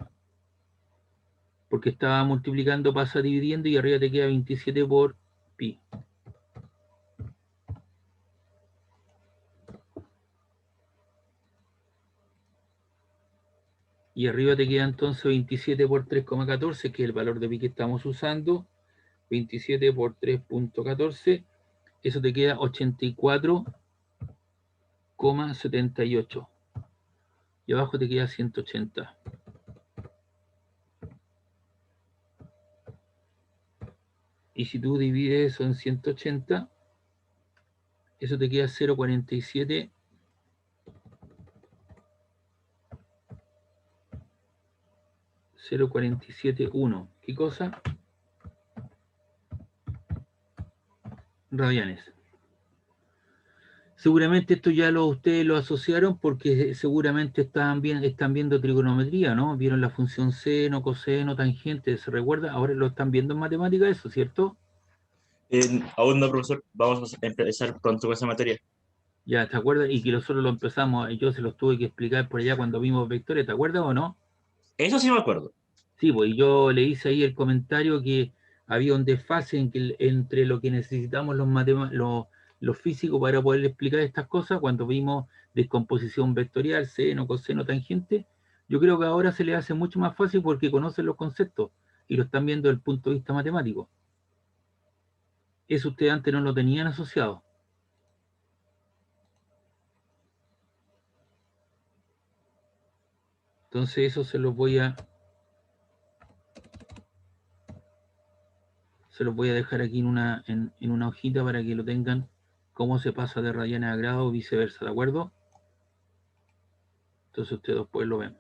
porque estaba multiplicando, pasa dividiendo, y arriba te queda 27 por pi. Y arriba te queda entonces 27 por 3,14, que es el valor de pi que estamos usando. 27 por 3,14, eso te queda 84 0,78. Y abajo te queda 180. Y si tú divides eso en 180, eso te queda 0,47. 0,471. ¿Qué cosa? Radianes. Seguramente esto ya ustedes lo asociaron porque seguramente están viendo trigonometría, ¿no? Vieron la función seno, coseno, tangente, ¿se recuerda? Ahora lo están viendo en matemática eso, ¿cierto? Aún no, profesor. Vamos a empezar pronto con esa materia. Ya, ¿te acuerdas? Y que nosotros lo empezamos, yo se los tuve que explicar por allá cuando vimos vectores, ¿te acuerdas o no? Eso sí me acuerdo. Sí, pues y yo le hice ahí el comentario que había un desfase entre lo que necesitamos los físicos para poder explicar estas cosas cuando vimos descomposición vectorial, seno, coseno, tangente. Yo creo que ahora se le hace mucho más fácil porque conocen los conceptos y lo están viendo desde el punto de vista matemático. Eso ustedes antes no lo tenían asociado. Entonces eso se los voy a dejar aquí en una hojita para que lo tengan, cómo se pasa de radianes a grados o viceversa, ¿de acuerdo? Entonces ustedes después lo ven.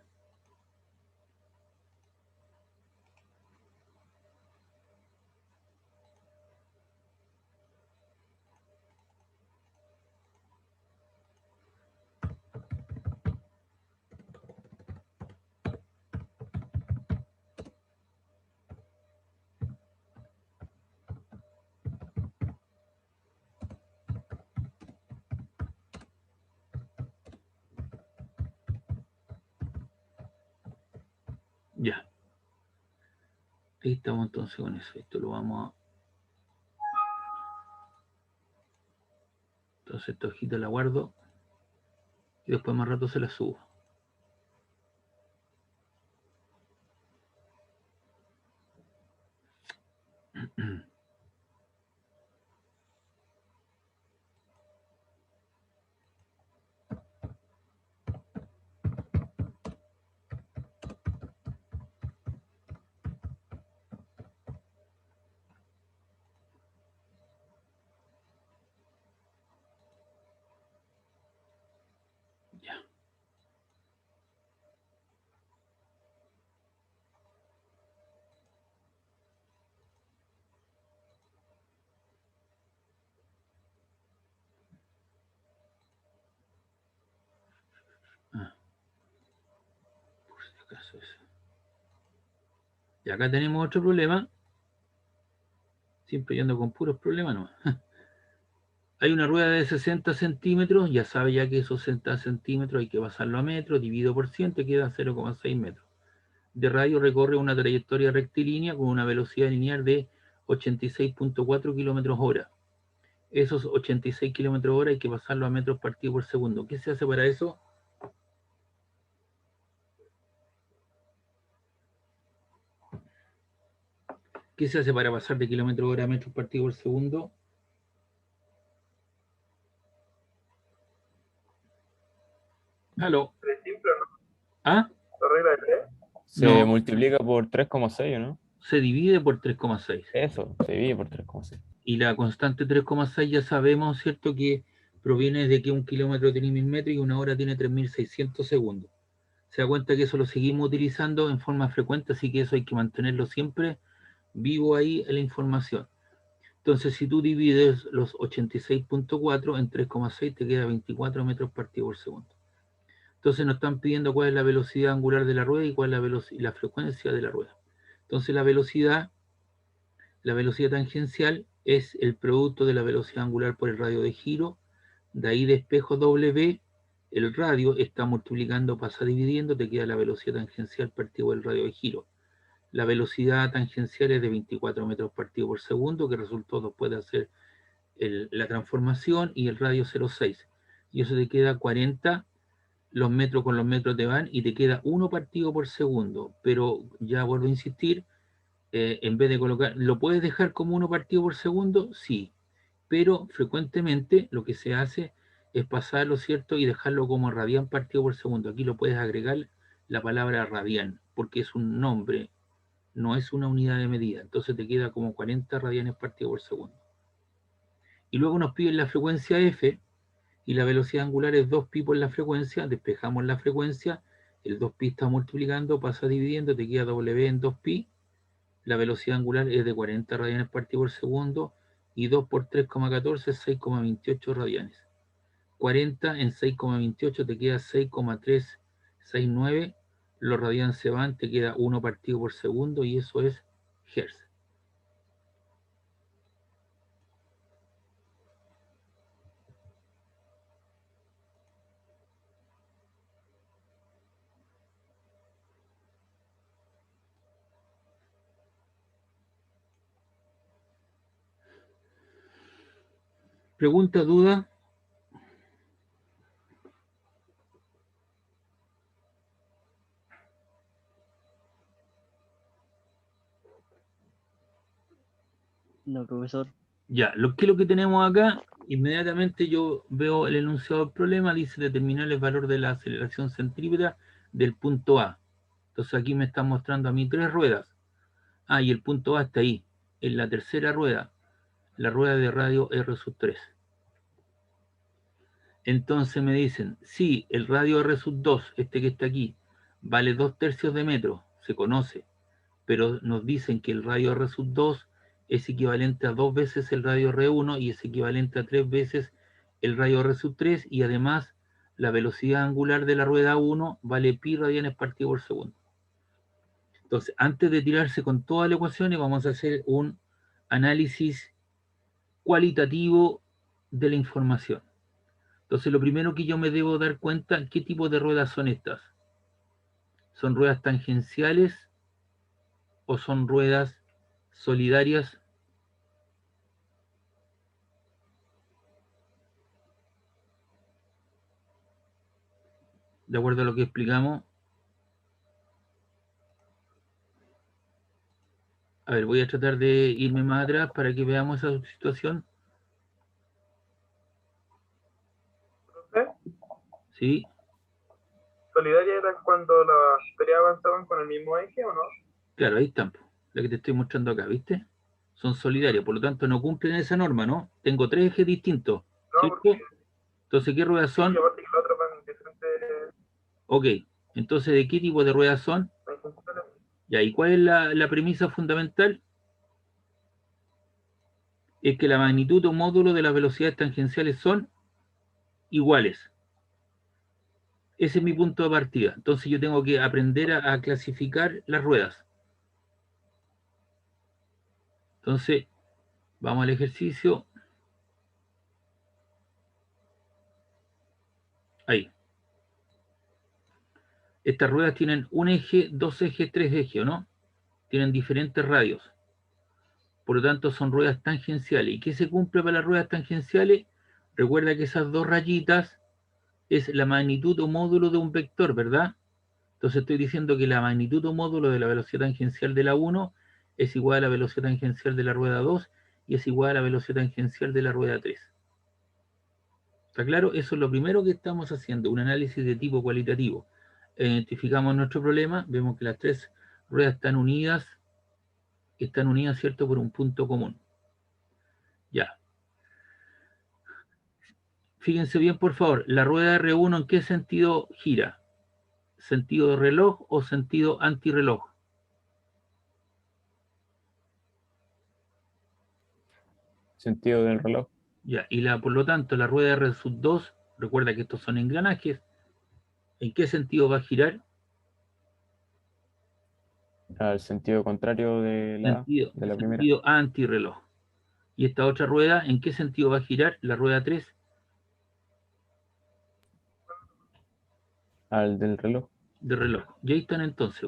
Ya. Ahí estamos entonces con eso. Esto lo vamos a... Entonces esta hojita la guardo y después más rato se la subo. Ya. Ah, por si acaso eso. Y acá tenemos otro problema. Siempre yo ando con puros problemas, ¿no? Hay una rueda de 60 centímetros, ya sabe ya que esos 60 centímetros hay que pasarlo a metros, dividido por 100, te queda 0,6 metros. De radio recorre una trayectoria rectilínea con una velocidad lineal de 86,4 kilómetros hora. Esos 86 kilómetros hora hay que pasarlo a metros partidos por segundo. ¿Qué se hace para eso? ¿Qué se hace para pasar de kilómetros hora a metros partidos por segundo? ¿Aló? Es simple, ¿no? ¿Ah? La regla de tres. Se No. multiplica por 3,6, ¿no? Se divide por 3,6. Eso, se divide por 3,6. Y la constante 3,6 ya sabemos, ¿cierto? Que proviene de que un kilómetro tiene 1000 metros y una hora tiene 3600 segundos. Se da cuenta que eso lo seguimos utilizando en forma frecuente, así que eso hay que mantenerlo siempre vivo ahí en la información. Entonces, si tú divides los 86,4 en 3,6, te queda 24 metros partidos por segundo. Entonces nos están pidiendo cuál es la velocidad angular de la rueda y cuál es la frecuencia de la rueda. Entonces la velocidad tangencial es el producto de la velocidad angular por el radio de giro, de ahí de espejo W, el radio está multiplicando, pasa dividiendo, te queda la velocidad tangencial partido del radio de giro. La velocidad tangencial es de 24 metros partido por segundo, que resultó después de hacer la transformación, y el radio 0,6. Y eso te queda 40, los metros con los metros te van, y te queda 1 partido por segundo. Pero ya vuelvo a insistir, en vez de colocar, ¿lo puedes dejar como 1 partido por segundo? Sí, pero frecuentemente lo que se hace es pasarlo, ¿cierto? Y dejarlo como radián partido por segundo. Aquí lo puedes agregar la palabra radián, porque es un nombre, no es una unidad de medida. Entonces te queda como 40 radianes partido por segundo. Y luego nos piden la frecuencia f, y la velocidad angular es 2pi por la frecuencia. Despejamos la frecuencia, el 2pi está multiplicando, pasa dividiendo, te queda w en 2pi. La velocidad angular es de 40 radianes partido por segundo, y 2 por 3,14 es 6,28 radianes. 40 en 6,28 te queda 6,369. Los radianes se van, te queda 1 partido por segundo, y eso es Hertz. ¿Pregunta, duda? No, profesor. Ya, ¿qué es lo que tenemos acá? Inmediatamente yo veo el enunciado del problema, dice determinar el valor de la aceleración centrípeta del punto A. Entonces aquí me están mostrando a mí 3 ruedas. Ah, y el punto A está ahí, en la tercera rueda, la rueda de radio R3. Entonces me dicen, sí, el radio R2, este que está aquí, vale 2/3 de metro, se conoce, pero nos dicen que el radio R2 es equivalente a 2 veces el radio R1 y es equivalente a 3 veces el radio R3, y además la velocidad angular de la rueda 1 vale pi radianes partido por segundo. Entonces, antes de tirarse con todas las ecuaciones, vamos a hacer un análisis cualitativo de la información. Entonces, lo primero que yo me debo dar cuenta, ¿qué tipo de ruedas son estas? ¿Son ruedas tangenciales o son ruedas solidarias? De acuerdo a lo que explicamos. A ver, voy a tratar de irme más atrás para que veamos esa situación. Profe, ¿Sí? ¿solidaria era cuando las tareas avanzaban con el mismo eje o no? Claro, ahí están, la que te estoy mostrando acá, ¿viste? Son solidarias, por lo tanto no cumplen esa norma, ¿no? Tengo 3 ejes distintos, No, ¿cierto? porque Entonces, ¿qué ruedas sí, son? aparte que la otra van diferentes. Ok, entonces, ¿de qué tipo de ruedas son? Ya, ¿y cuál es la premisa fundamental? Es que la magnitud o módulo de las velocidades tangenciales son iguales. Ese es mi punto de partida. Entonces yo tengo que aprender a clasificar las ruedas. Entonces, vamos al ejercicio. Ahí. Estas ruedas tienen un eje, 2 ejes, 3 ejes, ¿o no? Tienen diferentes radios. Por lo tanto, son ruedas tangenciales. ¿Y qué se cumple para las ruedas tangenciales? Recuerda que esas 2 rayitas es la magnitud o módulo de un vector, ¿verdad? Entonces estoy diciendo que la magnitud o módulo de la velocidad tangencial de la 1 es igual a la velocidad tangencial de la rueda 2 y es igual a la velocidad tangencial de la rueda 3. ¿Está claro? Eso es lo primero que estamos haciendo, un análisis de tipo cualitativo. Identificamos nuestro problema, vemos que las 3 ruedas están unidas, ¿cierto?, por un punto común. Ya. Fíjense bien, por favor, la rueda R1, ¿en qué sentido gira? ¿Sentido de reloj o sentido antirreloj? Sentido del reloj. Ya, y por lo tanto, la rueda R2, recuerda que estos son engranajes, ¿en qué sentido va a girar? Al sentido contrario de la primera. Sentido antirreloj. Y esta otra rueda, ¿en qué sentido va a girar? La rueda 3. Al del reloj. De reloj. Y ahí están entonces.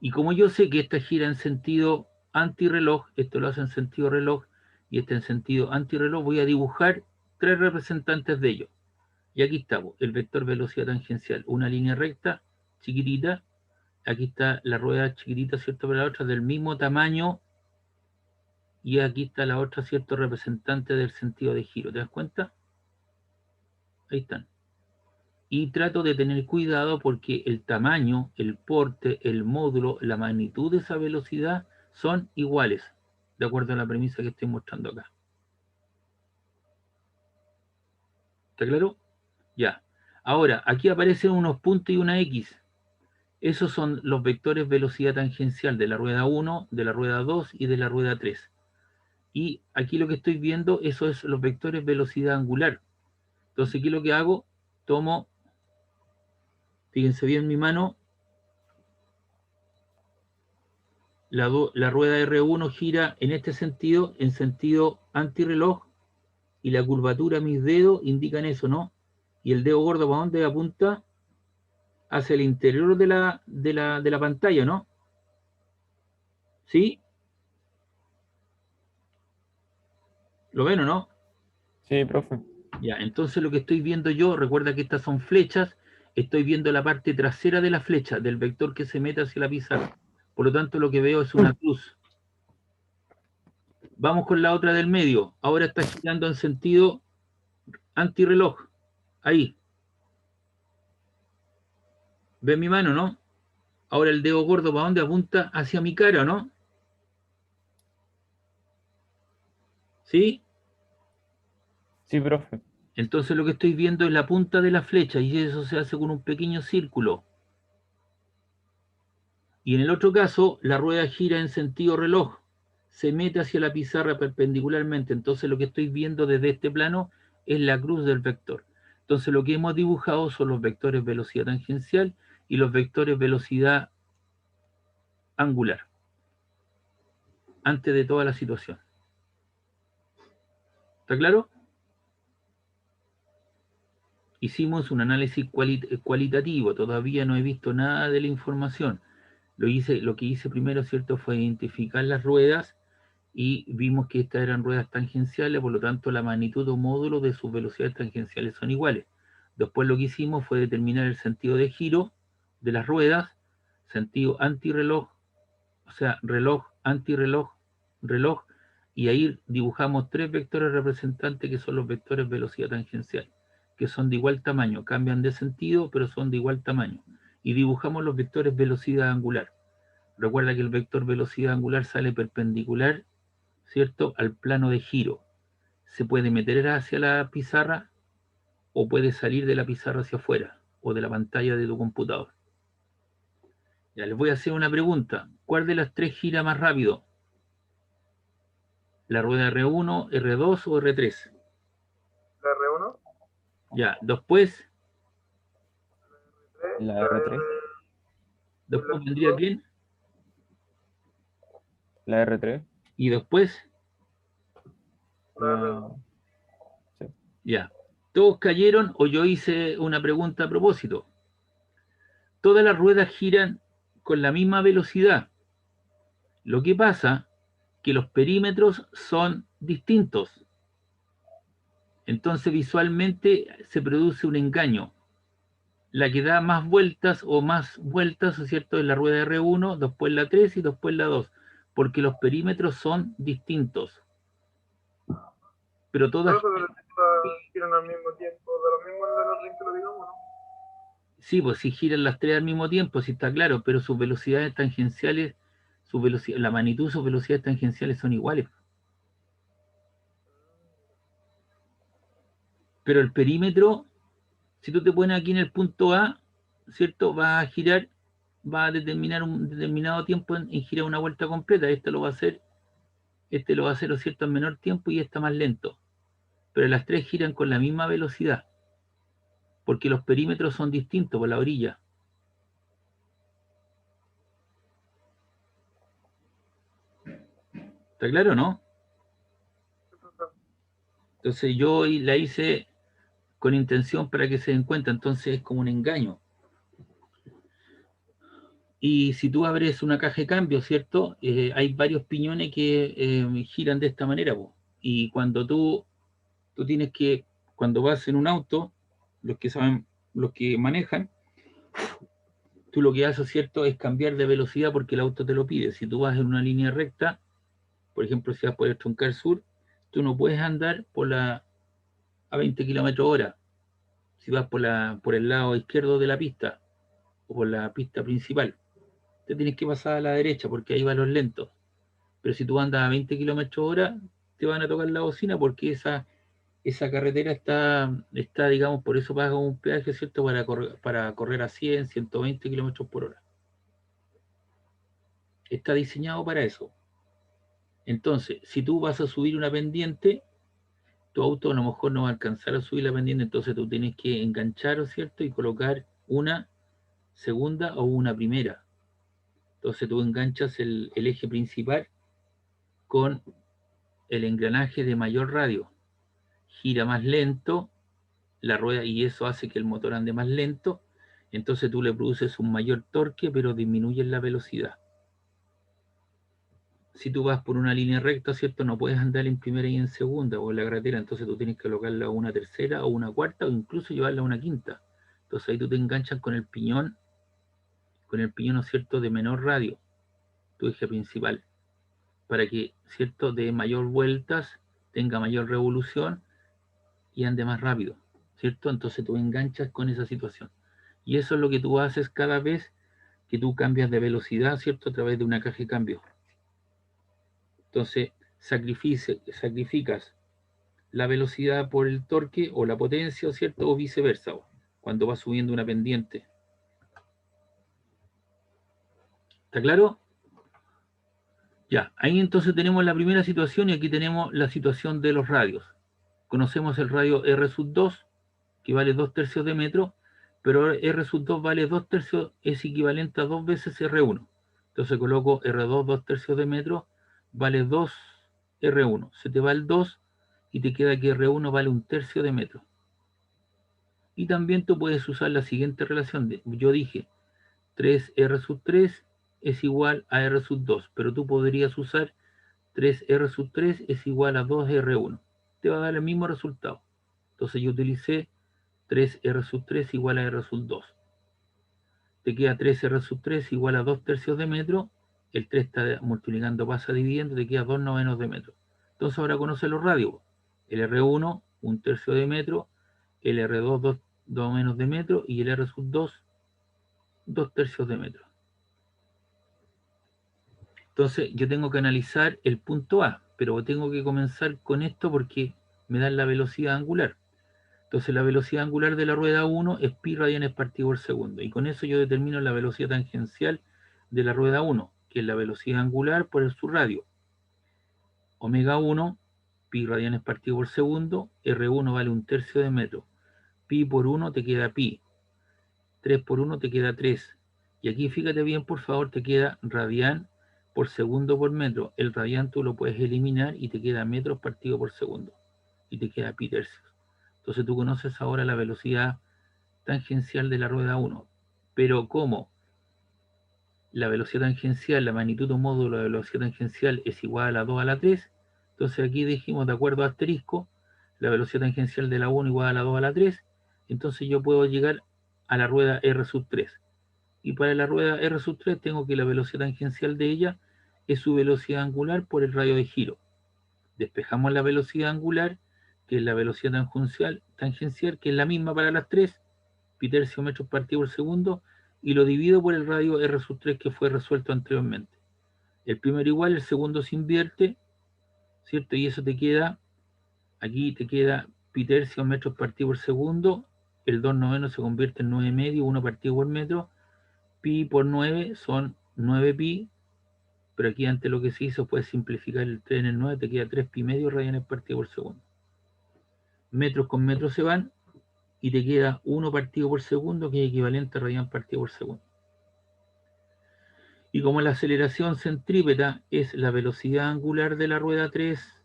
Y como yo sé que esta gira en sentido antirreloj, esto lo hace en sentido reloj y este en sentido antirreloj, voy a dibujar 3 representantes de ellos. Y aquí estamos, el vector velocidad tangencial, una línea recta, chiquitita. Aquí está la rueda chiquitita, ¿cierto? Pero la otra del mismo tamaño. Y aquí está la otra, ¿cierto? Representante del sentido de giro. ¿Te das cuenta? Ahí están. Y trato de tener cuidado porque el tamaño, el porte, el módulo, la magnitud de esa velocidad son iguales, de acuerdo a la premisa que estoy mostrando acá. ¿Está claro? Ya. Ahora, aquí aparecen unos puntos y una X. Esos son los vectores velocidad tangencial de la rueda 1, de la rueda 2 y de la rueda 3. Y aquí lo que estoy viendo, eso es los vectores velocidad angular. Entonces, aquí lo que hago, tomo, fíjense bien mi mano, la rueda R1 gira en este sentido, en sentido antirreloj, y la curvatura, mis dedos indican eso, ¿no? Y el dedo gordo, ¿para dónde apunta? Hacia el interior de la pantalla, ¿no? ¿Sí? ¿Lo ven o no? Sí, profe. Ya, entonces lo que estoy viendo yo, recuerda que estas son flechas, estoy viendo la parte trasera de la flecha, del vector que se mete hacia la pizarra. Por lo tanto, lo que veo es una cruz. Vamos con la otra del medio. Ahora está girando en sentido antirreloj. Ahí. ¿Ven mi mano, no? Ahora el dedo gordo, ¿para dónde apunta? Hacia mi cara, ¿no? ¿Sí? Sí, profe. Entonces lo que estoy viendo es la punta de la flecha y eso se hace con un pequeño círculo. Y en el otro caso, la rueda gira en sentido reloj, se mete hacia la pizarra perpendicularmente. Entonces lo que estoy viendo desde este plano es la cruz del vector. Entonces lo que hemos dibujado son los vectores velocidad tangencial y los vectores velocidad angular, antes de toda la situación. ¿Está claro? Hicimos un análisis cualitativo, todavía no he visto nada de la información. Lo que hice primero, ¿cierto?, fue identificar las ruedas y vimos que estas eran ruedas tangenciales, por lo tanto la magnitud o módulo de sus velocidades tangenciales son iguales. Después lo que hicimos fue determinar el sentido de giro de las ruedas, sentido antirreloj, o sea, reloj, antirreloj, reloj, y ahí dibujamos tres vectores representantes que son los vectores velocidad tangencial, que son de igual tamaño, cambian de sentido, pero son de igual tamaño. Y dibujamos los vectores velocidad angular. Recuerda que el vector velocidad angular sale perpendicular, ¿cierto?, al plano de giro. Se puede meter hacia la pizarra o puede salir de la pizarra hacia afuera o de la pantalla de tu computador. Ya les voy a hacer una pregunta. ¿Cuál de las tres gira más rápido? ¿La rueda R1, R2 o R3? La R1. Ya, después La R3. Después vendría bien. La R3. Y después, La... Sí. ya. ¿Todos cayeron o yo hice una pregunta a propósito? Todas las ruedas giran con la misma velocidad. Lo que pasa que los perímetros son distintos. Entonces visualmente se produce un engaño. La que da más vueltas o más vueltas, ¿es cierto?, es la rueda R1, después la 3 y después la 2, porque los perímetros son distintos. Pero todas giran al mismo tiempo, de lo mismo en el orden que lo digamos, ¿no? Sí, pues si giran las tres al mismo tiempo, sí está claro, pero sus velocidades tangenciales, la magnitud de sus velocidades tangenciales son iguales. Pero el perímetro, si tú te pones aquí en el punto A, ¿cierto?, va a girar, va a determinar un determinado tiempo en girar una vuelta completa. Este lo va a hacer, ¿no es cierto?, en menor tiempo y está más lento. Pero las tres giran con la misma velocidad, porque los perímetros son distintos por la orilla. ¿Está claro, no? Entonces yo la hice con intención para que se den cuenta, entonces es como un engaño. Y si tú abres una caja de cambio, ¿cierto? Hay varios piñones que giran de esta manera, po. Y cuando tú tienes que, cuando vas en un auto, los que saben, los que manejan, tú lo que haces, ¿cierto?, es cambiar de velocidad porque el auto te lo pide. Si tú vas en una línea recta, por ejemplo, si vas por el Troncal Sur, tú no puedes andar a 20 km/h. si vas por el lado izquierdo de la pista o por la pista principal. Te tienes que pasar a la derecha porque ahí van los lentos. Pero si tú andas a 20 km/h, te van a tocar la bocina porque esa carretera está, digamos, por eso pagas un peaje, ¿cierto? Para correr a 100, 120 km/h. Está diseñado para eso. Entonces, si tú vas a subir una pendiente, tu auto a lo mejor no va a alcanzar a subir la pendiente, entonces tú tienes que enganchar, ¿cierto? Y colocar una segunda o una primera. Entonces tú enganchas el eje principal con el engranaje de mayor radio. Gira más lento la rueda y eso hace que el motor ande más lento. Entonces tú le produces un mayor torque, pero disminuyes la velocidad. Si tú vas por una línea recta, ¿cierto? No puedes andar en primera y en segunda o en la carretera, entonces tú tienes que colocarla a una tercera o una cuarta o incluso llevarla a una quinta. Entonces ahí tú te enganchas con el piñón, ¿no es cierto?, de menor radio, tu eje principal, para que, ¿cierto?, de mayor vueltas, tenga mayor revolución y ande más rápido, ¿cierto? Entonces tú enganchas con esa situación. Y eso es lo que tú haces cada vez que tú cambias de velocidad, ¿cierto?, a través de una caja de cambio. Entonces, sacrificas la velocidad por el torque o la potencia, ¿cierto? O viceversa, cuando vas subiendo una pendiente. ¿Está claro? Ya, ahí entonces tenemos la primera situación y aquí tenemos la situación de los radios. Conocemos el radio R2, que vale 2/3 de metro, pero R2 vale 2/3, es equivalente a 2 veces R1. Entonces coloco R2 2/3 de metro, vale 2 R1. Se te va el 2 y te queda que R1 vale 1/3 de metro. Y también tú puedes usar la siguiente relación. Yo dije 3R3 es igual a R2, pero tú podrías usar 3R3 es igual a 2R1. Te va a dar el mismo resultado. Entonces yo utilicé 3R3 igual a R2. Te queda 3R3 igual a 2/3 de metro. El 3 está multiplicando, pasa dividiendo, te queda 2/9 de metro. Entonces ahora conoce los radios. El R1, 1/3 de metro. El R2, 2/9 de metro. Y el R2, 2/3 de metro. Entonces yo tengo que analizar el punto A, pero tengo que comenzar con esto porque me dan la velocidad angular. Entonces la velocidad angular de la rueda 1 es pi radianes partido por segundo. Y con eso yo determino la velocidad tangencial de la rueda 1, que es la velocidad angular por su radio. Omega 1, pi radianes partido por segundo. R1 vale 1/3 de metro. Pi por 1 te queda pi. 3 por 1 te queda 3. Y aquí fíjate bien, por favor, te queda radian por segundo por metro. El radian tú lo puedes eliminar y te queda metros partido por segundo. Y te queda pi tercios. Entonces tú conoces ahora la velocidad tangencial de la rueda 1. Pero como la velocidad tangencial, la magnitud o módulo de la velocidad tangencial es igual a 2 a la 3, entonces aquí dijimos, de acuerdo a asterisco, la velocidad tangencial de la 1 igual a la 2 a la 3, entonces yo puedo llegar a la rueda R3. Y para la rueda R3 tengo que la velocidad tangencial de ella es su velocidad angular por el radio de giro. Despejamos la velocidad angular, que es la velocidad tangencial, que es la misma para las tres, pi tercio metros partido por segundo, y lo divido por el radio R3 que fue resuelto anteriormente. El primero igual, el segundo se invierte, ¿cierto? Y eso te queda, aquí te queda pi tercio metros partido por segundo, el 2/9 se convierte en 9 medio, 1 partido por metro, pi por 9 son 9 pi, pero aquí antes lo que se hizo fue simplificar el 3 en el 9, te queda 3 pi medio radianes partido por segundo. Metros con metros se van y te queda 1 partido por segundo, que es equivalente a radian partido por segundo. Y como la aceleración centrípeta es la velocidad angular de la rueda 3,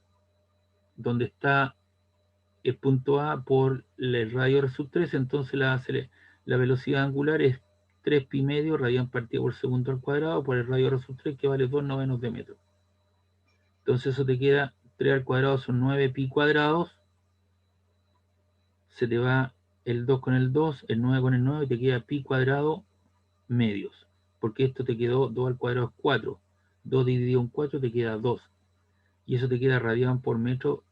donde está el punto A por el radio R3, entonces la velocidad angular es 3 pi medio radian partido por segundo al cuadrado por el radio R3, que vale 2/9 de metro. Entonces eso te queda 3 al cuadrado son 9 pi cuadrados, se te va el 2 con el 2, el 9 con el 9, y te queda pi cuadrado medios, porque esto te quedó 2 al cuadrado es 4, 2 dividido en 4 te queda 2, y eso te queda radian por metro,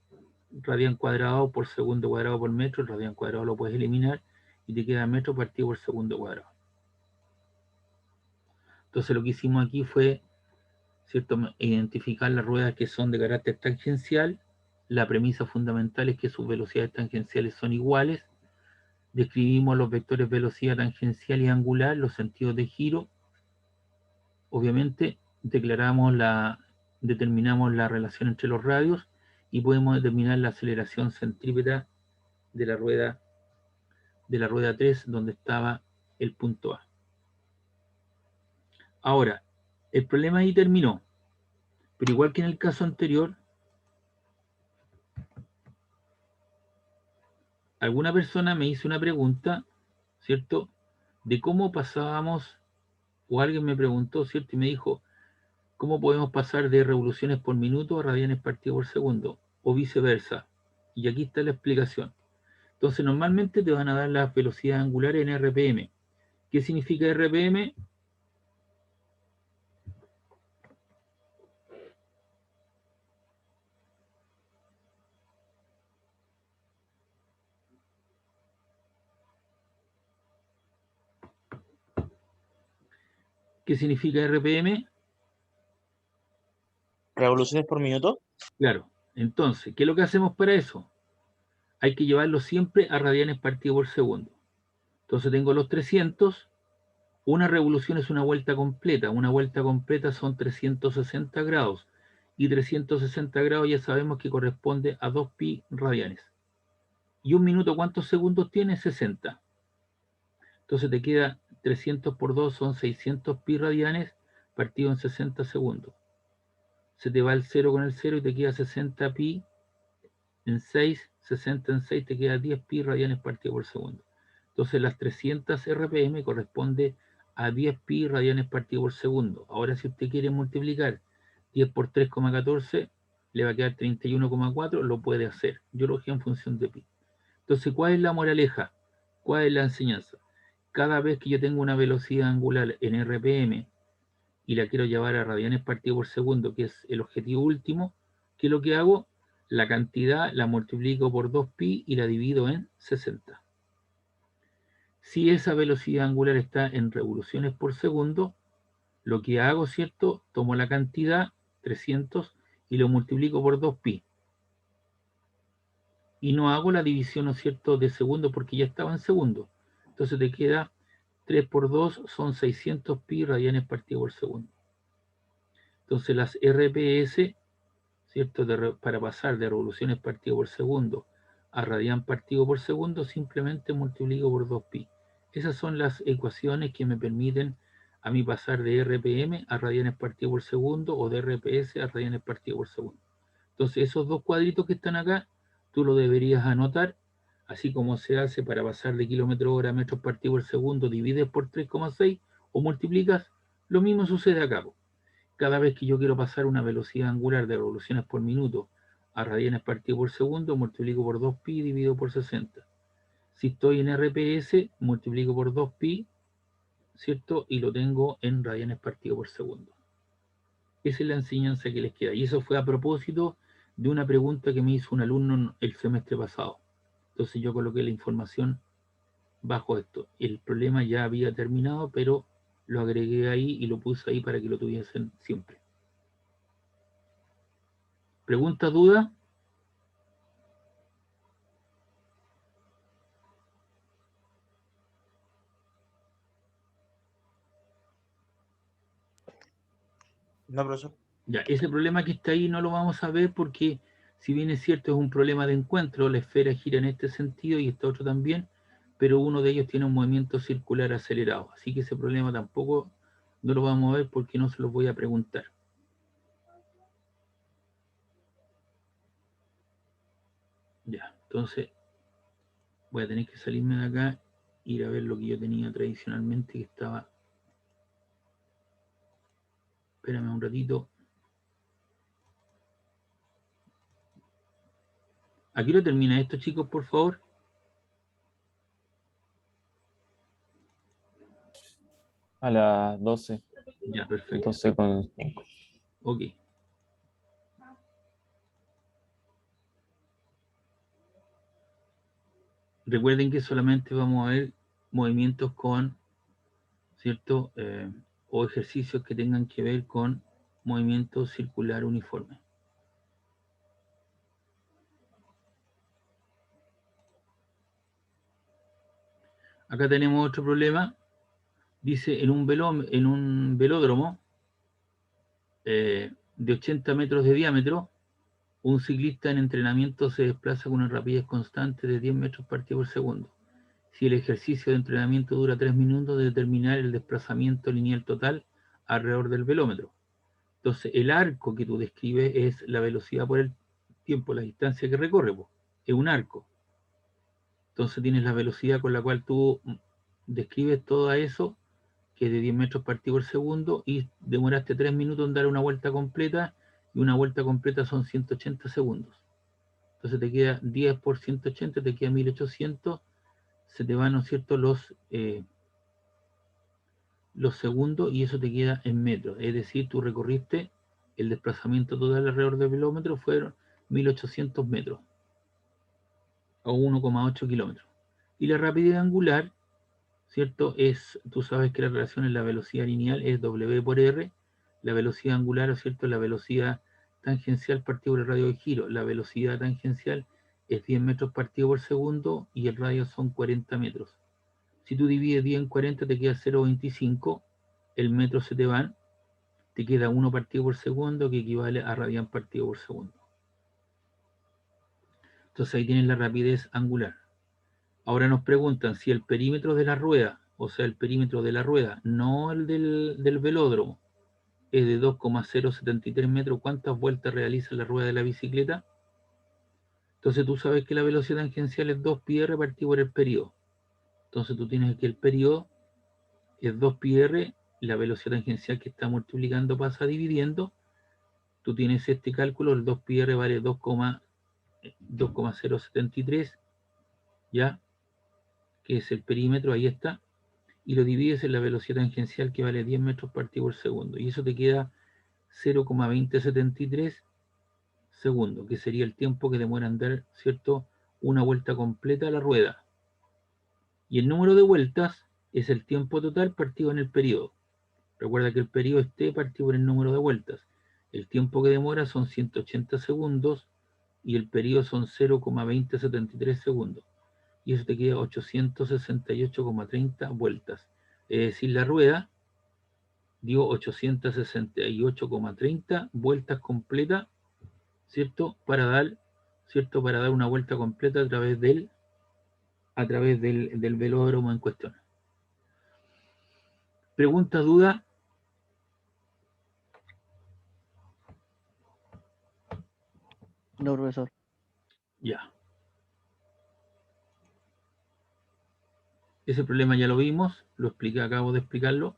radian cuadrado por segundo cuadrado por metro, el radian cuadrado lo puedes eliminar, y te queda metro partido por segundo cuadrado. Entonces lo que hicimos aquí fue, ¿cierto?, identificar las ruedas que son de carácter tangencial. La premisa fundamental es que sus velocidades tangenciales son iguales. Describimos los vectores velocidad tangencial y angular, los sentidos de giro. Obviamente determinamos la relación entre los radios y podemos determinar la aceleración centrípeta de la rueda 3, donde estaba el punto A. Ahora, el problema ahí terminó, pero igual que en el caso anterior, alguna persona me hizo una pregunta, ¿cierto?, de cómo pasábamos, o alguien me preguntó, ¿cierto?, y me dijo, ¿cómo podemos pasar de revoluciones por minuto a radianes partido por segundo? O viceversa. Y aquí está la explicación. Entonces, normalmente te van a dar las velocidades angulares en RPM. ¿Qué significa RPM? ¿Qué significa RPM? ¿Revoluciones por minuto? Claro. Entonces, ¿qué es lo que hacemos para eso? Hay que llevarlo siempre a radianes partido por segundo. Entonces tengo los 300. Una revolución es una vuelta completa. Una vuelta completa son 360 grados. Y 360 grados ya sabemos que corresponde a 2pi radianes. ¿Y un minuto cuántos segundos tiene? 60. Entonces te queda 300 por 2 son 600 pi radianes partido en 60 segundos. Se te va el 0 con el 0 y te queda 60 pi en 6, 60 en 6 te queda 10 pi radianes partido por segundo. Entonces las 300 RPM corresponde a 10 pi radianes partido por segundo. Ahora si usted quiere multiplicar 10 por 3,14 le va a quedar 31,4, lo puede hacer. Yo lo dejé en función de pi. Entonces, ¿cuál es la moraleja? ¿Cuál es la enseñanza? Cada vez que yo tengo una velocidad angular en RPM y la quiero llevar a radianes partido por segundo, que es el objetivo último, ¿qué es lo que hago? La cantidad la multiplico por 2pi y la divido en 60. Si esa velocidad angular está en revoluciones por segundo, lo que hago, ¿cierto? Tomo la cantidad, 300, y lo multiplico por 2pi. Y no hago la división, ¿no es cierto?, de segundo porque ya estaba en segundo. Entonces te queda 3 por 2 son 600 pi radianes partido por segundo. Entonces las RPS, ¿cierto?, para pasar de revoluciones partido por segundo a radian partido por segundo, simplemente multiplico por 2pi. Esas son las ecuaciones que me permiten a mí pasar de RPM a radianes partido por segundo o de RPS a radianes partido por segundo. Entonces esos dos cuadritos que están acá, tú lo deberías anotar, así como se hace para pasar de kilómetro hora a metros partido por segundo, divides por 3,6 o multiplicas, lo mismo sucede acá. Cada vez que yo quiero pasar una velocidad angular de revoluciones por minuto a radianes partido por segundo, multiplico por 2pi y divido por 60. Si estoy en RPS, multiplico por 2pi, ¿cierto? Y lo tengo en radianes partido por segundo. Esa es la enseñanza que les queda. Y eso fue a propósito de una pregunta que me hizo un alumno el semestre pasado. Entonces yo coloqué la información bajo esto. El problema ya había terminado, pero lo agregué ahí y lo puse ahí para que lo tuviesen siempre. ¿Pregunta, duda? No, profesor. Ya, ese problema que está ahí no lo vamos a ver porque, si bien es cierto, es un problema de encuentro, la esfera gira en este sentido y este otro también, pero uno de ellos tiene un movimiento circular acelerado. Así que ese problema tampoco no lo vamos a ver porque no se lo voy a preguntar. Ya, entonces voy a tener que salirme de acá, ir a ver lo que yo tenía tradicionalmente que estaba. Espérame un ratito. ¿A qué hora termina esto, chicos, por favor? A las 12. Ya, perfecto. 12,5. Ok. Recuerden que solamente vamos a ver movimientos con, ¿cierto? O ejercicios que tengan que ver con movimiento circular uniforme. Acá tenemos otro problema. Dice, en un velódromo de 80 metros de diámetro, un ciclista en entrenamiento se desplaza con una rapidez constante de 10 metros partido por segundo. Si el ejercicio de entrenamiento dura 3 minutos, de determinar el desplazamiento lineal total alrededor del velómetro. Entonces, el arco que tú describes es la velocidad por el tiempo, la distancia que recorre, es un arco. Entonces tienes la velocidad con la cual tú describes todo eso, que es de 10 metros partido por segundo, y demoraste 3 minutos en dar una vuelta completa, y una vuelta completa son 180 segundos. Entonces te queda 10 por 180, te queda 1800, se te van, ¿no es cierto?, los segundos, y eso te queda en metros. Es decir, tú recorriste el desplazamiento total alrededor del kilómetro, fueron 1800 metros, o 1,8 kilómetros. Y la rapidez angular, ¿cierto? Tú sabes que la relación en la velocidad lineal es W por R, la velocidad angular, ¿cierto? La velocidad tangencial partido por el radio de giro. La velocidad tangencial es 10 metros partido por segundo y el radio son 40 metros. Si tú divides 10 en 40 te queda 0,25, el metro se te van, te queda 1 partido por segundo, que equivale a radian partido por segundo. Entonces ahí tienes la rapidez angular. Ahora nos preguntan si el perímetro de la rueda, o sea, el perímetro de la rueda, no el del velódromo, es de 2,073 metros, ¿cuántas vueltas realiza la rueda de la bicicleta? Entonces tú sabes que la velocidad tangencial es 2πr partido por el periodo. Entonces tú tienes que el periodo es 2πr, la velocidad tangencial que está multiplicando pasa dividiendo. Tú tienes este cálculo, el 2πr vale 2,073, ¿ya? Que es el perímetro, ahí está. Y lo divides en la velocidad tangencial, que vale 10 metros partido por segundo. Y eso te queda 0,2073 segundos, que sería el tiempo que demora en dar, ¿cierto?, una vuelta completa a la rueda. Y el número de vueltas es el tiempo total partido en el periodo. Recuerda que el periodo es t partido por el número de vueltas. El tiempo que demora son 180 segundos y el periodo son 0,2073 segundos. Y eso te queda 868,30 vueltas. Es decir, la rueda dio 868,30 vueltas completas, ¿cierto? Para dar una vuelta completa a través del velódromo en cuestión. ¿Pregunta, duda? No, profesor. Ya. Ese problema ya lo vimos, lo expliqué, acabo de explicarlo.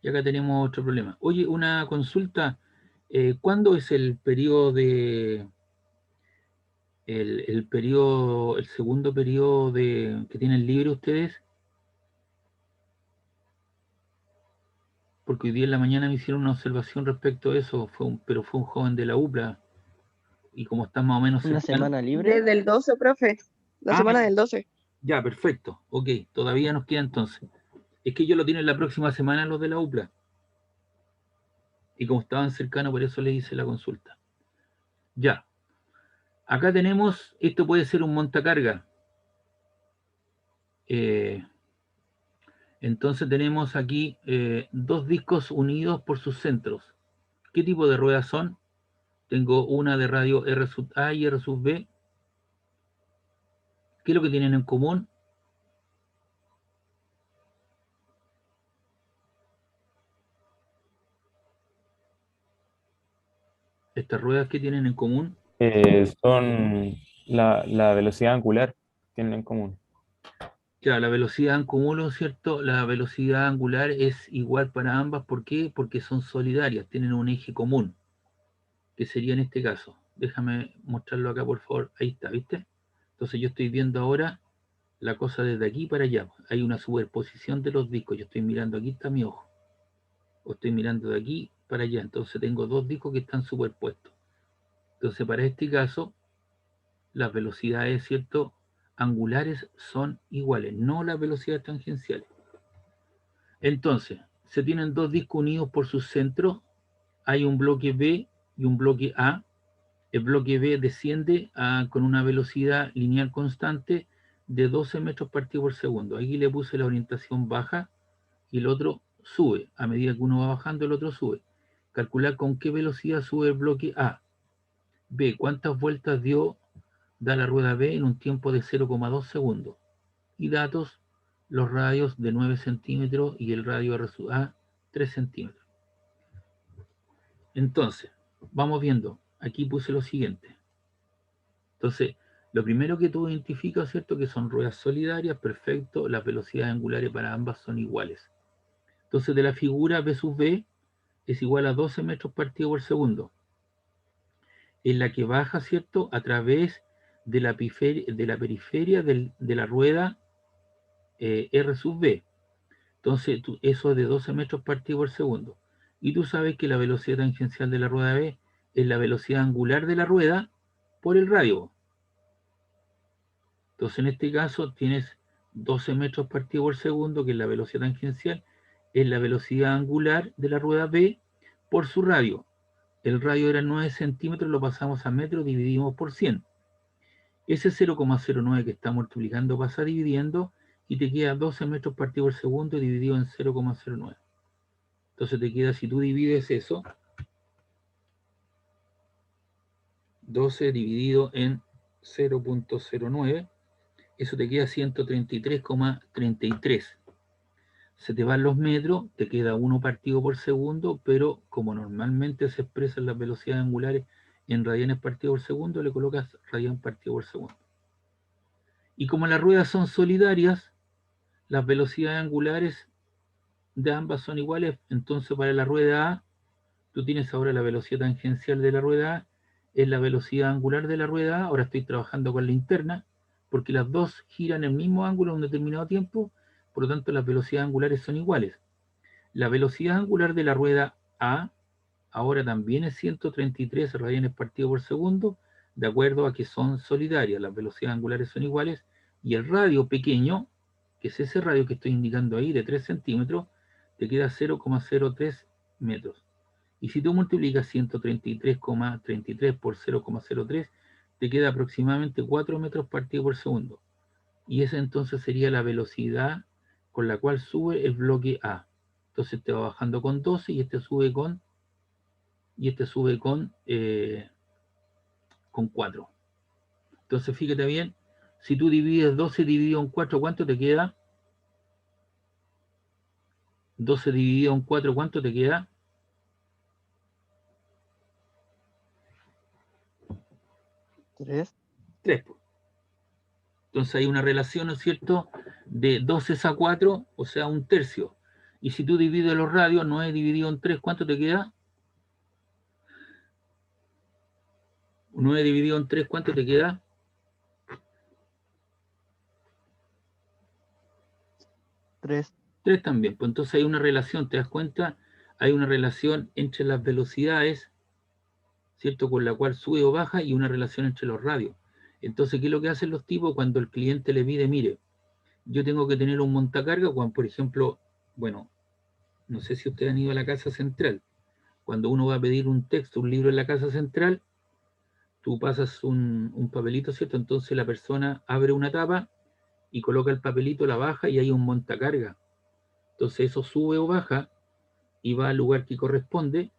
Y acá tenemos otro problema. Oye, una consulta. ¿Cuándo es el periodo de... el segundo periodo que tienen libre ustedes? Porque hoy día en la mañana me hicieron una observación respecto a eso, pero fue un joven de la UPLA, y como está más o menos ¿Una cercano. semana libre? Desde el 12, profe. La semana del 12. Ya, perfecto. Ok, todavía nos queda entonces. Es que ellos lo tienen la próxima semana los de la UPLA. Y como estaban cercanos, por eso les hice la consulta. Ya. Acá tenemos, esto puede ser un montacarga. Entonces tenemos aquí dos discos unidos por sus centros. ¿Qué tipo de ruedas son? Tengo una de radio R sub A y R sub B. ¿Qué es lo que tienen en común? Estas ruedas, ¿qué tienen en común? Son la velocidad angular, tienen en común. Claro, la velocidad en común, ¿cierto? La velocidad angular es igual para ambas. ¿Por qué? Porque son solidarias, tienen un eje común, que sería en este caso. Déjame mostrarlo acá, por favor. Ahí está, ¿viste? Entonces yo estoy viendo ahora la cosa desde aquí para allá. Hay una superposición de los discos. Yo estoy mirando, aquí está mi ojo. O estoy mirando de aquí para allá. Entonces tengo dos discos que están superpuestos. Entonces para este caso, las velocidades, ¿cierto?, angulares son iguales, no las velocidades tangenciales. Entonces, se tienen dos discos unidos por sus centros, hay un bloque B y un bloque A. El bloque B desciende con una velocidad lineal constante de 12 metros partido por segundo. Aquí le puse la orientación baja y el otro sube. A medida que uno va bajando, el otro sube. Calcular con qué velocidad sube el bloque A. B, cuántas vueltas da la rueda B en un tiempo de 0,2 segundos. Y datos, los radios de 9 centímetros y el radio A 3 centímetros. Entonces, vamos viendo. Aquí puse lo siguiente. Entonces, lo primero que tú identificas, ¿cierto? Que son ruedas solidarias, perfecto. Las velocidades angulares para ambas son iguales. Entonces, de la figura B sub B es igual a 12 metros partido por segundo. En la que baja, ¿cierto? A través de la periferia de la rueda R sub B. Entonces, eso es de 12 metros partido por segundo. Y tú sabes que la velocidad tangencial de la rueda B es la velocidad angular de la rueda por el radio. Entonces, en este caso, tienes 12 metros partido por segundo, que es la velocidad tangencial, es la velocidad angular de la rueda B por su radio. El radio era 9 centímetros, lo pasamos a metros, dividimos por 100. Ese 0,09 que está multiplicando pasa dividiendo y te queda 12 metros partido por segundo dividido en 0,09. Entonces te queda, si tú divides eso, 12 dividido en 0,09, eso te queda 133,33. Se te van los metros, te queda 1 partido por segundo, pero como normalmente se expresan las velocidades angulares en radianes partido por segundo, le colocas radian partido por segundo. Y como las ruedas son solidarias, las velocidades angulares de ambas son iguales, entonces para la rueda A, tú tienes ahora la velocidad tangencial de la rueda A, es la velocidad angular de la rueda A, ahora estoy trabajando con la interna, porque las dos giran en el mismo ángulo en un determinado tiempo, por lo tanto las velocidades angulares son iguales. La velocidad angular de la rueda A ahora también es 133 radianes partido por segundo, de acuerdo a que son solidarias, las velocidades angulares son iguales, y el radio pequeño, que es ese radio que estoy indicando ahí, de 3 centímetros, te queda 0,03 metros. Y si tú multiplicas 133,33 por 0,03, te queda aproximadamente 4 metros partido por segundo. Y esa entonces sería la velocidad con la cual sube el bloque A. Entonces te va bajando con 12 y este sube con 4. Entonces fíjate bien, si tú divides 12 dividido en 4, ¿cuánto te queda? 12 dividido en 4, ¿cuánto te queda? 3. 3. Entonces hay una relación, ¿no es cierto?, de 12 a 4, o sea, 1/3. Y si tú divides los radios, 9 dividido en 3, ¿cuánto te queda? 9 dividido en 3, ¿cuánto te queda? 3. 3 también. Pues entonces hay una relación, ¿te das cuenta? Hay una relación entre las velocidades, ¿cierto?, con la cual sube o baja, y una relación entre los radios. Entonces, ¿qué es lo que hacen los tipos cuando el cliente le pide, mire, yo tengo que tener un montacarga, cuando, por ejemplo, bueno, no sé si ustedes han ido a la casa central. Cuando uno va a pedir un texto, un libro en la casa central, tú pasas un papelito, ¿cierto? Entonces la persona abre una tapa y coloca el papelito, la baja y hay un montacarga. Entonces eso sube o baja y va al lugar que corresponde,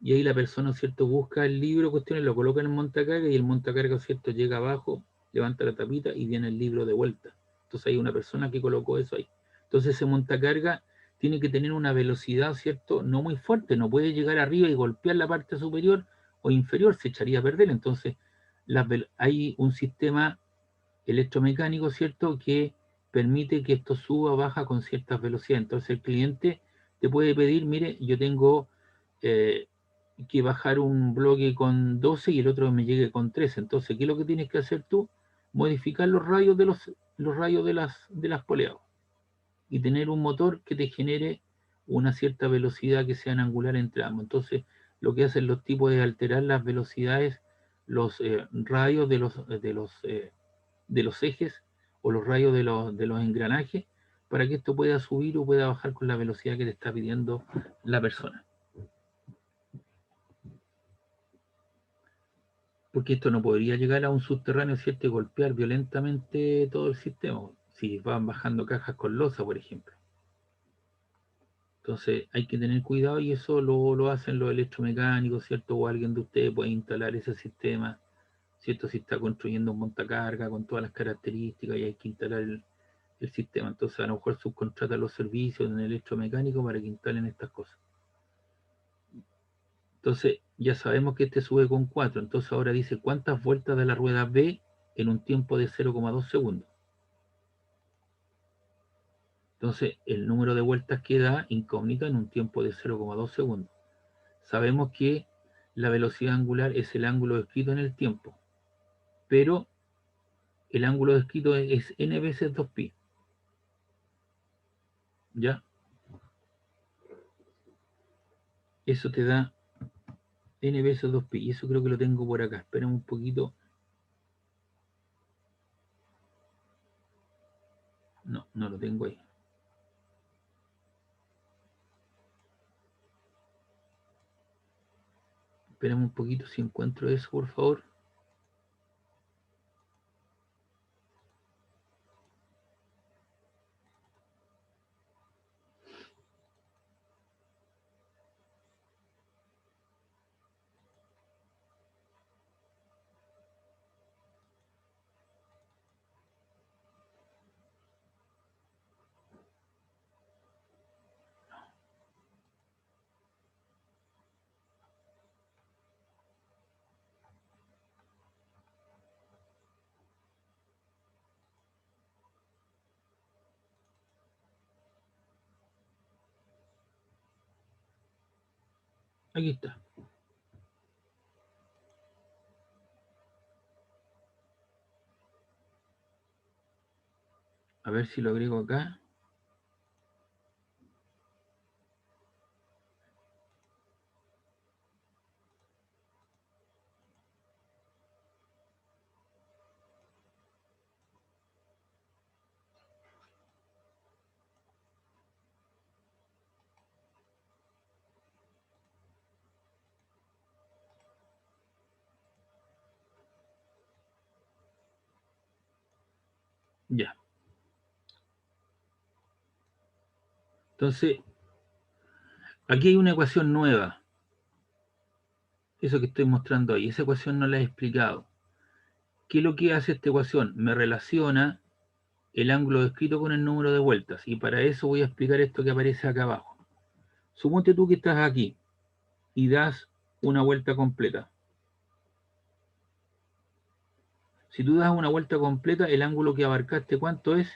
y ahí la persona, ¿cierto?, busca el libro, cuestiones, lo coloca en el montacarga y el montacarga, ¿cierto?, llega abajo, levanta la tapita y viene el libro de vuelta. Entonces hay una persona que colocó eso ahí. Entonces ese montacarga tiene que tener una velocidad, ¿cierto?, no muy fuerte, no puede llegar arriba y golpear la parte superior o inferior, se echaría a perder. Entonces hay un sistema electromecánico, ¿cierto?, que permite que esto suba o baja con ciertas velocidades. Entonces el cliente te puede pedir, mire, yo tengo que bajar un bloque con 12 y el otro me llegue con 13. Entonces, ¿qué es lo que tienes que hacer tú? Modificar los rayos de las poleas y tener un motor que te genere una cierta velocidad que sea angular entre ambos. Entonces, lo que hacen los tipos es alterar las velocidades, los radios de de los ejes o los rayos de los engranajes para que esto pueda subir o pueda bajar con la velocidad que te está pidiendo la persona. Porque esto no podría llegar a un subterráneo, ¿cierto? Y golpear violentamente todo el sistema, si van bajando cajas con losa, por ejemplo. Entonces hay que tener cuidado y eso lo hacen los electromecánicos, ¿cierto? O alguien de ustedes puede instalar ese sistema, ¿cierto? Si está construyendo un montacarga con todas las características y hay que instalar el sistema. Entonces a lo mejor subcontrata los servicios en electromecánico para que instalen estas cosas. Entonces ya sabemos que este sube con 4. Entonces ahora dice cuántas vueltas de la rueda B en un tiempo de 0,2 segundos. Entonces el número de vueltas que da incógnita en un tiempo de 0,2 segundos. Sabemos que la velocidad angular es el ángulo descrito en el tiempo, pero el ángulo descrito es n veces 2pi. ¿Ya? Eso te da n veces 2pi. Y eso creo que lo tengo por acá. Esperen un poquito. No, no lo tengo ahí. Esperen un poquito si encuentro eso, por favor. Aquí está. A ver si lo agrego acá. Ya. Entonces, aquí hay una ecuación nueva. Eso que estoy mostrando ahí. Esa ecuación no la he explicado. ¿Qué es lo que hace esta ecuación? Me relaciona el ángulo descrito con el número de vueltas. Y para eso voy a explicar esto que aparece acá abajo. Suponte tú que estás aquí y das una vuelta completa. Si tú das una vuelta completa, el ángulo que abarcaste, ¿cuánto es?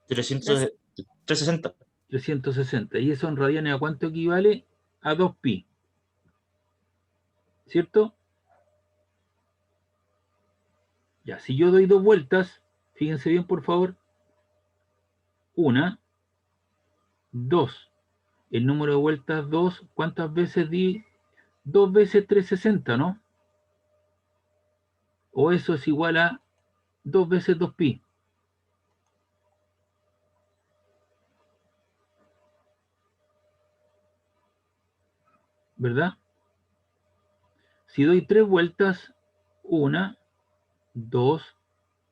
360. 360. Y eso en radianes, ¿a cuánto equivale? A 2pi. ¿Cierto? Ya, si yo doy dos vueltas, fíjense bien por favor, una, dos. El número de vueltas 2, ¿cuántas veces di? 2 veces 360, ¿no? O eso es igual a 2 veces 2pi. ¿Verdad? Si doy tres vueltas, una, dos,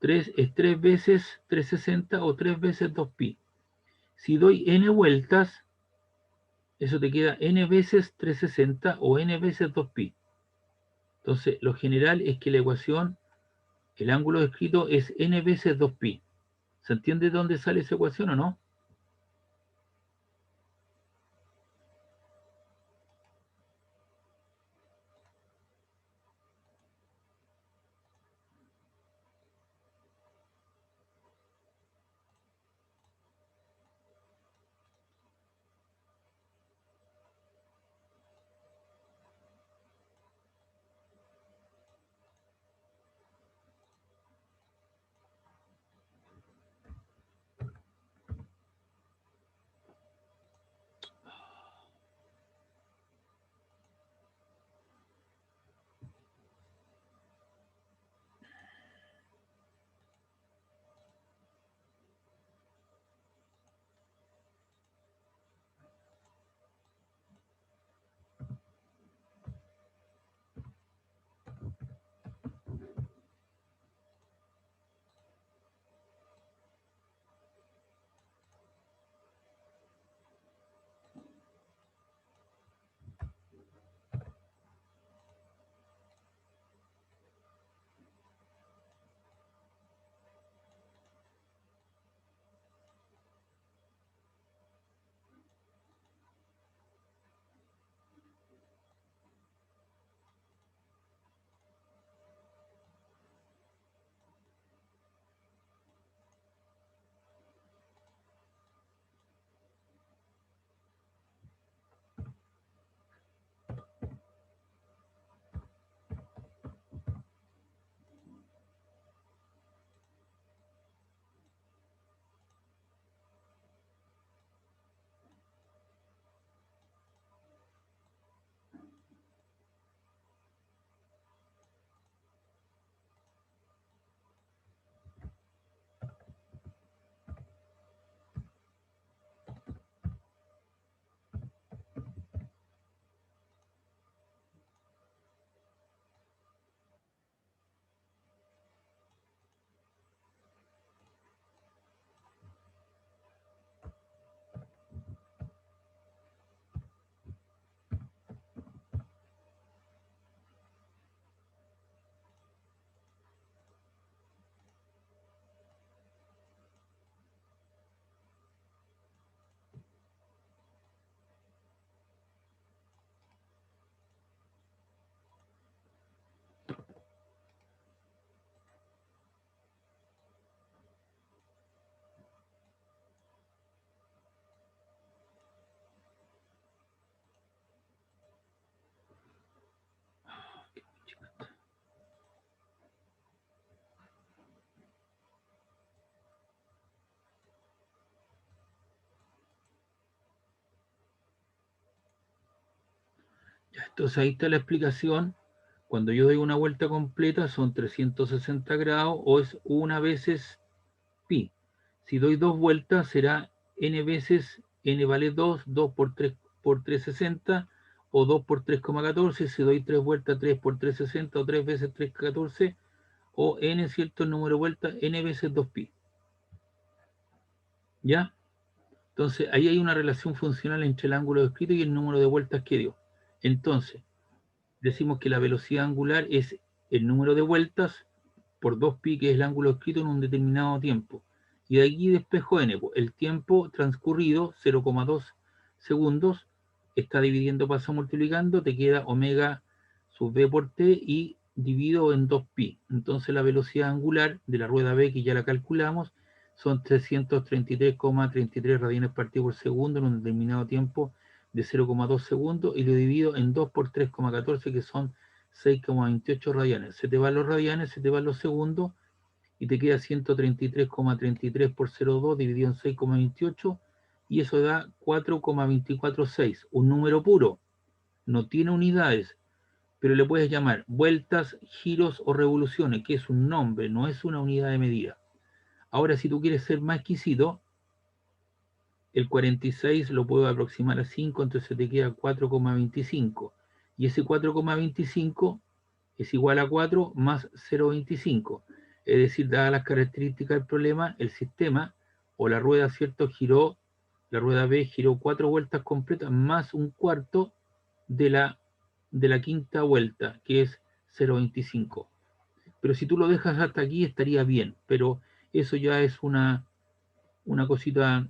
tres, es 3 veces 360 o 3 veces 2pi. Si doy n vueltas, eso te queda n veces 360 o n veces 2pi. Entonces, lo general es que la ecuación, el ángulo descrito es n veces 2pi. ¿Se entiende de dónde sale esa ecuación o no? Ya, entonces ahí está la explicación. Cuando yo doy una vuelta completa son 360 grados o es una veces pi. Si doy dos vueltas será n veces, n vale 2, 2 por 360 o 2 por 3,14. Si doy tres vueltas, 3 por 360 o 3 veces 3,14 o n, ¿cierto? El número de vueltas, n veces 2pi. ¿Ya? Entonces ahí hay una relación funcional entre el ángulo descrito y el número de vueltas que dio. Entonces, decimos que la velocidad angular es el número de vueltas por 2pi, que es el ángulo escrito en un determinado tiempo. Y de aquí despejo n, el tiempo transcurrido, 0,2 segundos, está dividiendo, pasa multiplicando, te queda omega sub b por t y divido en 2pi. Entonces la velocidad angular de la rueda B, que ya la calculamos, son 333,33 radianes partido por segundo en un determinado tiempo de 0,2 segundos, y lo divido en 2 por 3,14, que son 6,28 radianes. Se te van los radianes, se te van los segundos, y te queda 133,33 por 0,2 dividido en 6,28, y eso da 4,246, un número puro, no tiene unidades, pero le puedes llamar vueltas, giros o revoluciones, que es un nombre, no es una unidad de medida. Ahora, si tú quieres ser más exquisito, el 46 lo puedo aproximar a 5, entonces te queda 4,25. Y ese 4,25 es igual a 4 más 0,25. Es decir, dadas las características del problema, el sistema o la rueda, ¿cierto? Giró, la rueda B giró 4 vueltas completas más un cuarto de la quinta vuelta, que es 0,25. Pero si tú lo dejas hasta aquí estaría bien, pero eso ya es una cosita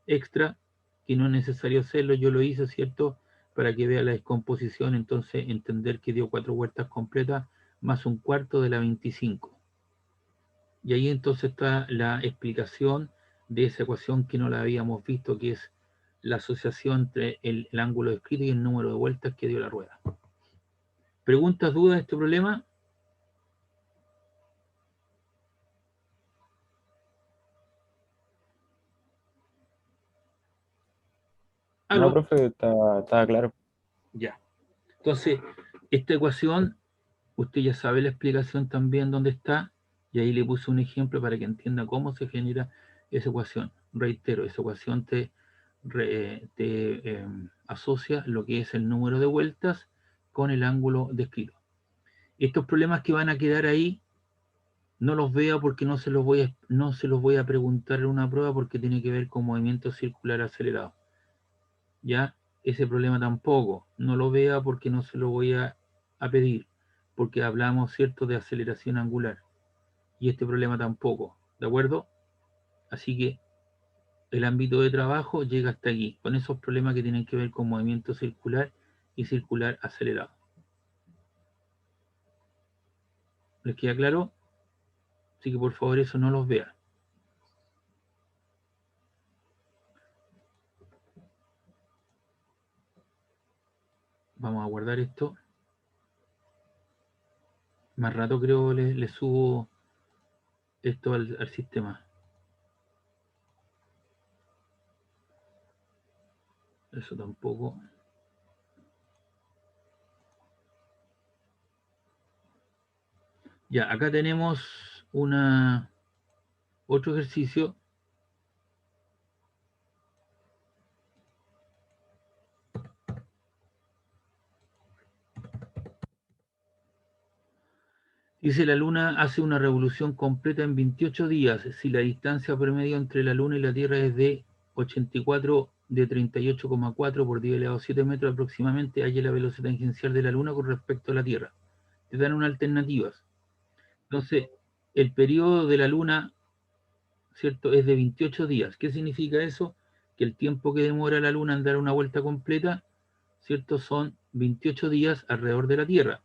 extra que no es necesario hacerlo. Yo lo hice, ¿cierto? Para que vea la descomposición, entonces entender que dio 4 vueltas completas más un cuarto de la 25. Y ahí entonces está la explicación de esa ecuación que no la habíamos visto, que es la asociación entre el ángulo descrito y el número de vueltas que dio la rueda. ¿Preguntas, dudas de este problema? No, ¿Aló? profe, está claro. Ya. Entonces, esta ecuación, usted ya sabe la explicación también dónde está, y ahí le puse un ejemplo para que entienda cómo se genera esa ecuación. Reitero, esa ecuación te asocia lo que es el número de vueltas con el ángulo descrito. Estos problemas que van a quedar ahí, no los vea porque no se los voy a preguntar en una prueba, porque tiene que ver con movimiento circular acelerado. Ya, ese problema tampoco, no lo vea porque no se lo voy a pedir, porque hablamos, ¿cierto?, de aceleración angular, y este problema tampoco, ¿de acuerdo? Así que el ámbito de trabajo llega hasta aquí, con esos problemas que tienen que ver con movimiento circular y circular acelerado. ¿Les queda claro? Así que por favor eso no los vea. Vamos a guardar esto. Más rato creo le subo esto al sistema. Eso tampoco. Ya, acá tenemos otro ejercicio. Dice: la Luna hace una revolución completa en 28 días. Si la distancia promedio entre la Luna y la Tierra es de 84 de 38,4 por 10 elevado a 7 metros aproximadamente, halla la velocidad tangencial de la Luna con respecto a la Tierra. Te dan unas alternativas. Entonces, el periodo de la Luna, ¿cierto?, es de 28 días. ¿Qué significa eso? Que el tiempo que demora la Luna en dar una vuelta completa, ¿cierto?, son 28 días alrededor de la Tierra.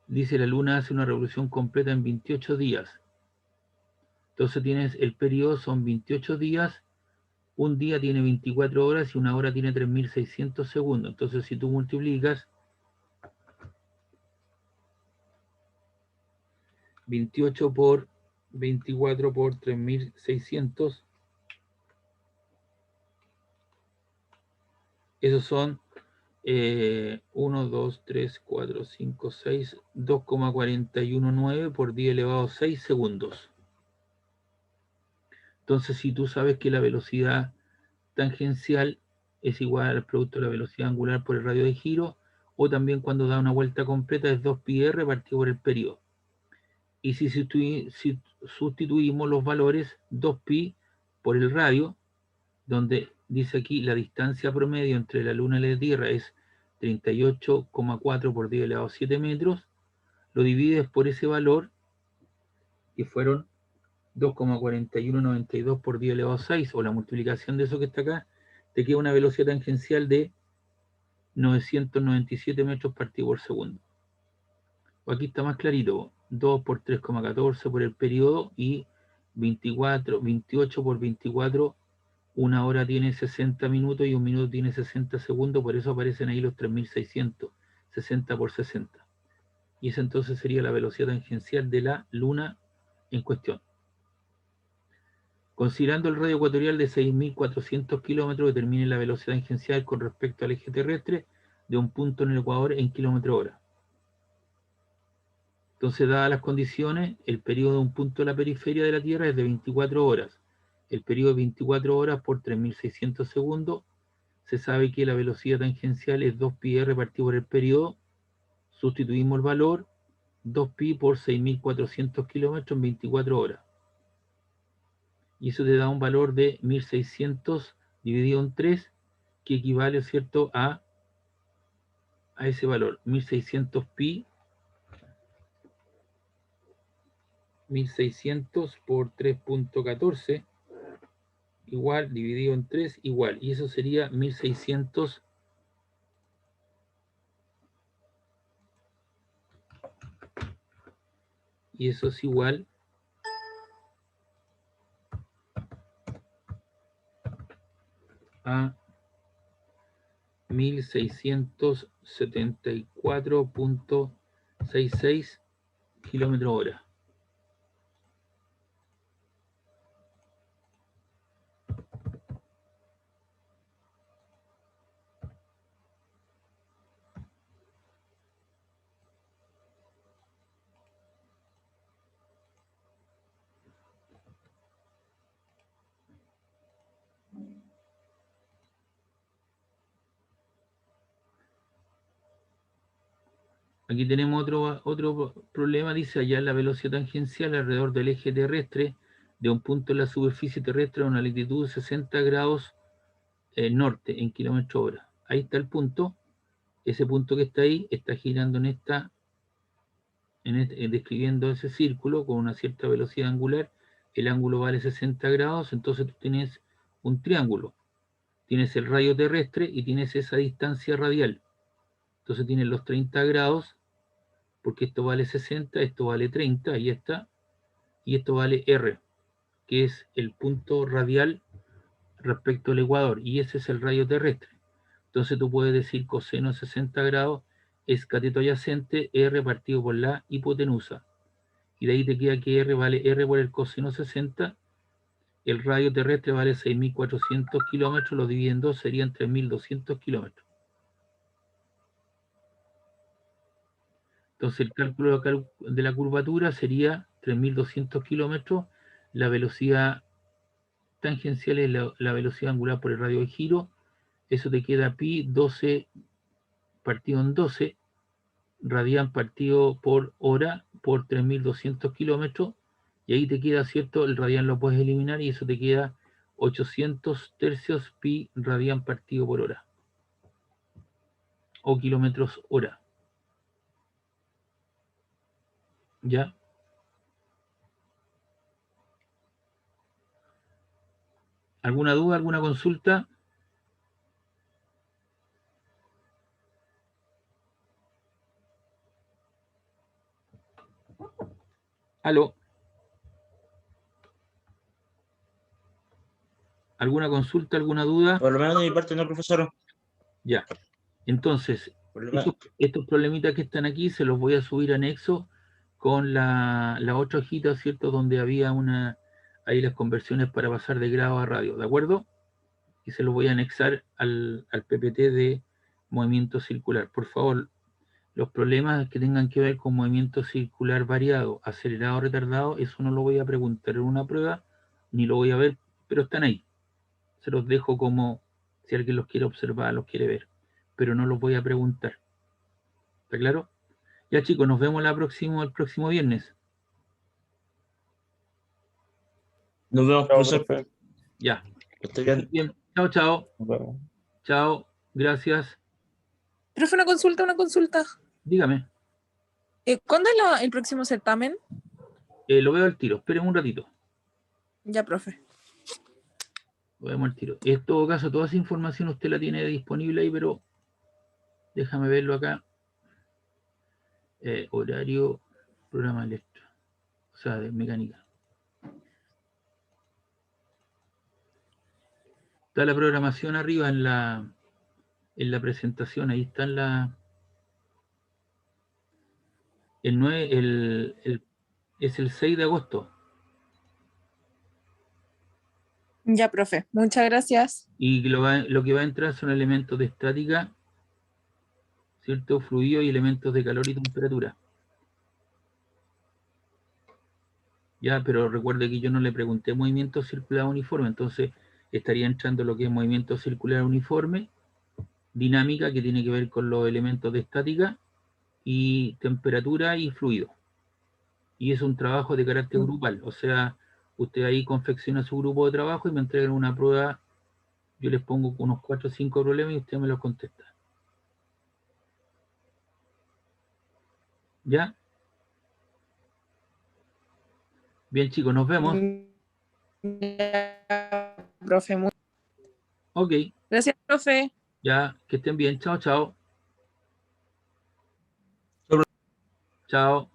Dice: la Luna hace una revolución completa en 28 días. Entonces tienes el periodo, son 28 días, un día tiene 24 horas y una hora tiene 3600 segundos. Entonces si tú multiplicas 28 por 24 por 3600, Esos son 1, 2, 3, 4, 5, 6, 2,419 por 10 elevado a 6 segundos. Entonces, si tú sabes que la velocidad tangencial es igual al producto de la velocidad angular por el radio de giro, o también cuando da una vuelta completa es 2πr partido por el periodo. Y si sustituimos los valores 2pi por el radio, donde dice aquí la distancia promedio entre la Luna y la Tierra es 38,4 por 10 elevado a 7 metros, lo divides por ese valor, que fueron 2,4192 por 10 elevado a 6, o la multiplicación de eso que está acá, te queda una velocidad tangencial de 997 metros partido por segundo. O aquí está más clarito, 2 por 3,14 por el periodo y 28 por 24, una hora tiene 60 minutos y un minuto tiene 60 segundos, por eso aparecen ahí los 3600, 60 por 60. Y esa entonces sería la velocidad tangencial de la Luna en cuestión. Considerando el radio ecuatorial de 6.400 kilómetros, determine la velocidad tangencial con respecto al eje terrestre de un punto en el Ecuador en kilómetro/hora. Entonces, dadas las condiciones, el periodo de un punto de la periferia de la Tierra es de 24 horas. El periodo de 24 horas por 3.600 segundos, se sabe que la velocidad tangencial es 2πr partido por el periodo. Sustituimos el valor, 2pi por 6.400 kilómetros en 24 horas. Y eso te da un valor de 1.600 dividido en 3, que equivale, ¿cierto?, a ese valor, 1.600 pi, 1.600 por 3.14, igual, dividido en 3, igual. Y eso sería 1.600 y eso es igual a 1.674.66 km/h. Aquí tenemos otro problema, dice allá la velocidad tangencial alrededor del eje terrestre de un punto en la superficie terrestre a una latitud de 60 grados norte en km/h. Ahí está el punto, ese punto que está ahí está girando describiendo ese círculo con una cierta velocidad angular, el ángulo vale 60 grados, entonces tú tienes un triángulo, tienes el radio terrestre y tienes esa distancia radial, entonces tienes los 30 grados, porque esto vale 60, esto vale 30, ahí está, y esto vale R, que es el punto radial respecto al ecuador, y ese es el radio terrestre. Entonces tú puedes decir coseno de 60 grados es cateto adyacente R partido por la hipotenusa, y de ahí te queda que R vale R por el coseno 60, el radio terrestre vale 6.400 kilómetros, lo dividen en 2, serían 3.200 kilómetros. Entonces el cálculo de la curvatura sería 3.200 kilómetros, la velocidad tangencial es la velocidad angular por el radio de giro, eso te queda pi 12 partido en 12, radian partido por hora por 3.200 kilómetros, y ahí te queda, ¿cierto? El radian lo puedes eliminar y eso te queda 800 tercios pi radian partido por hora, o kilómetros hora. ¿Ya? ¿Alguna duda, alguna consulta? ¿Aló? ¿Alguna consulta, alguna duda? Por lo menos de mi parte, no, profesor. Ya. Entonces, Por lo menos- estos problemitas que están aquí se los voy a subir anexo con la otra hojita, ¿cierto? Donde había ahí las conversiones para pasar de grado a radio, ¿de acuerdo? y se lo voy a anexar al PPT de movimiento circular. Por favor, los problemas que tengan que ver con movimiento circular variado, acelerado, retardado, eso no lo voy a preguntar en una prueba, ni lo voy a ver, pero están ahí. Se los dejo como si alguien los quiere observar, los quiere ver, pero no los voy a preguntar. ¿Está claro? Ya chicos, nos vemos el próximo viernes. Nos vemos, Chao, profesor. profe. Ya. Que esté bien. Bien. Chao, chao. Nos vemos. Chao. Gracias. Profe, una consulta. Dígame. ¿Cuándo es el próximo certamen? Lo veo al tiro. Esperen un ratito. Ya, profe. Lo vemos al tiro. En todo caso, toda esa información usted la tiene disponible ahí, pero déjame verlo acá. Horario, programa electro. O sea, de mecánica. Está la programación arriba en la presentación. Ahí está el 9, es el 6 de agosto. Ya, profe. Muchas gracias. Y lo que va a entrar son elementos de estática, ¿cierto? Fluido y elementos de calor y temperatura. Ya, pero recuerde que yo no le pregunté movimiento circular uniforme, entonces estaría entrando lo que es movimiento circular uniforme, dinámica, que tiene que ver con los elementos de estática, y temperatura y fluido. Y es un trabajo de carácter grupal, o sea, usted ahí confecciona su grupo de trabajo y me entregan una prueba, yo les pongo unos 4 o 5 problemas y usted me los contesta. ¿Ya? Bien chicos, nos vemos. Ya, profe. Ok, Gracias, profe. ya, que estén bien. Chao, chao. Chao.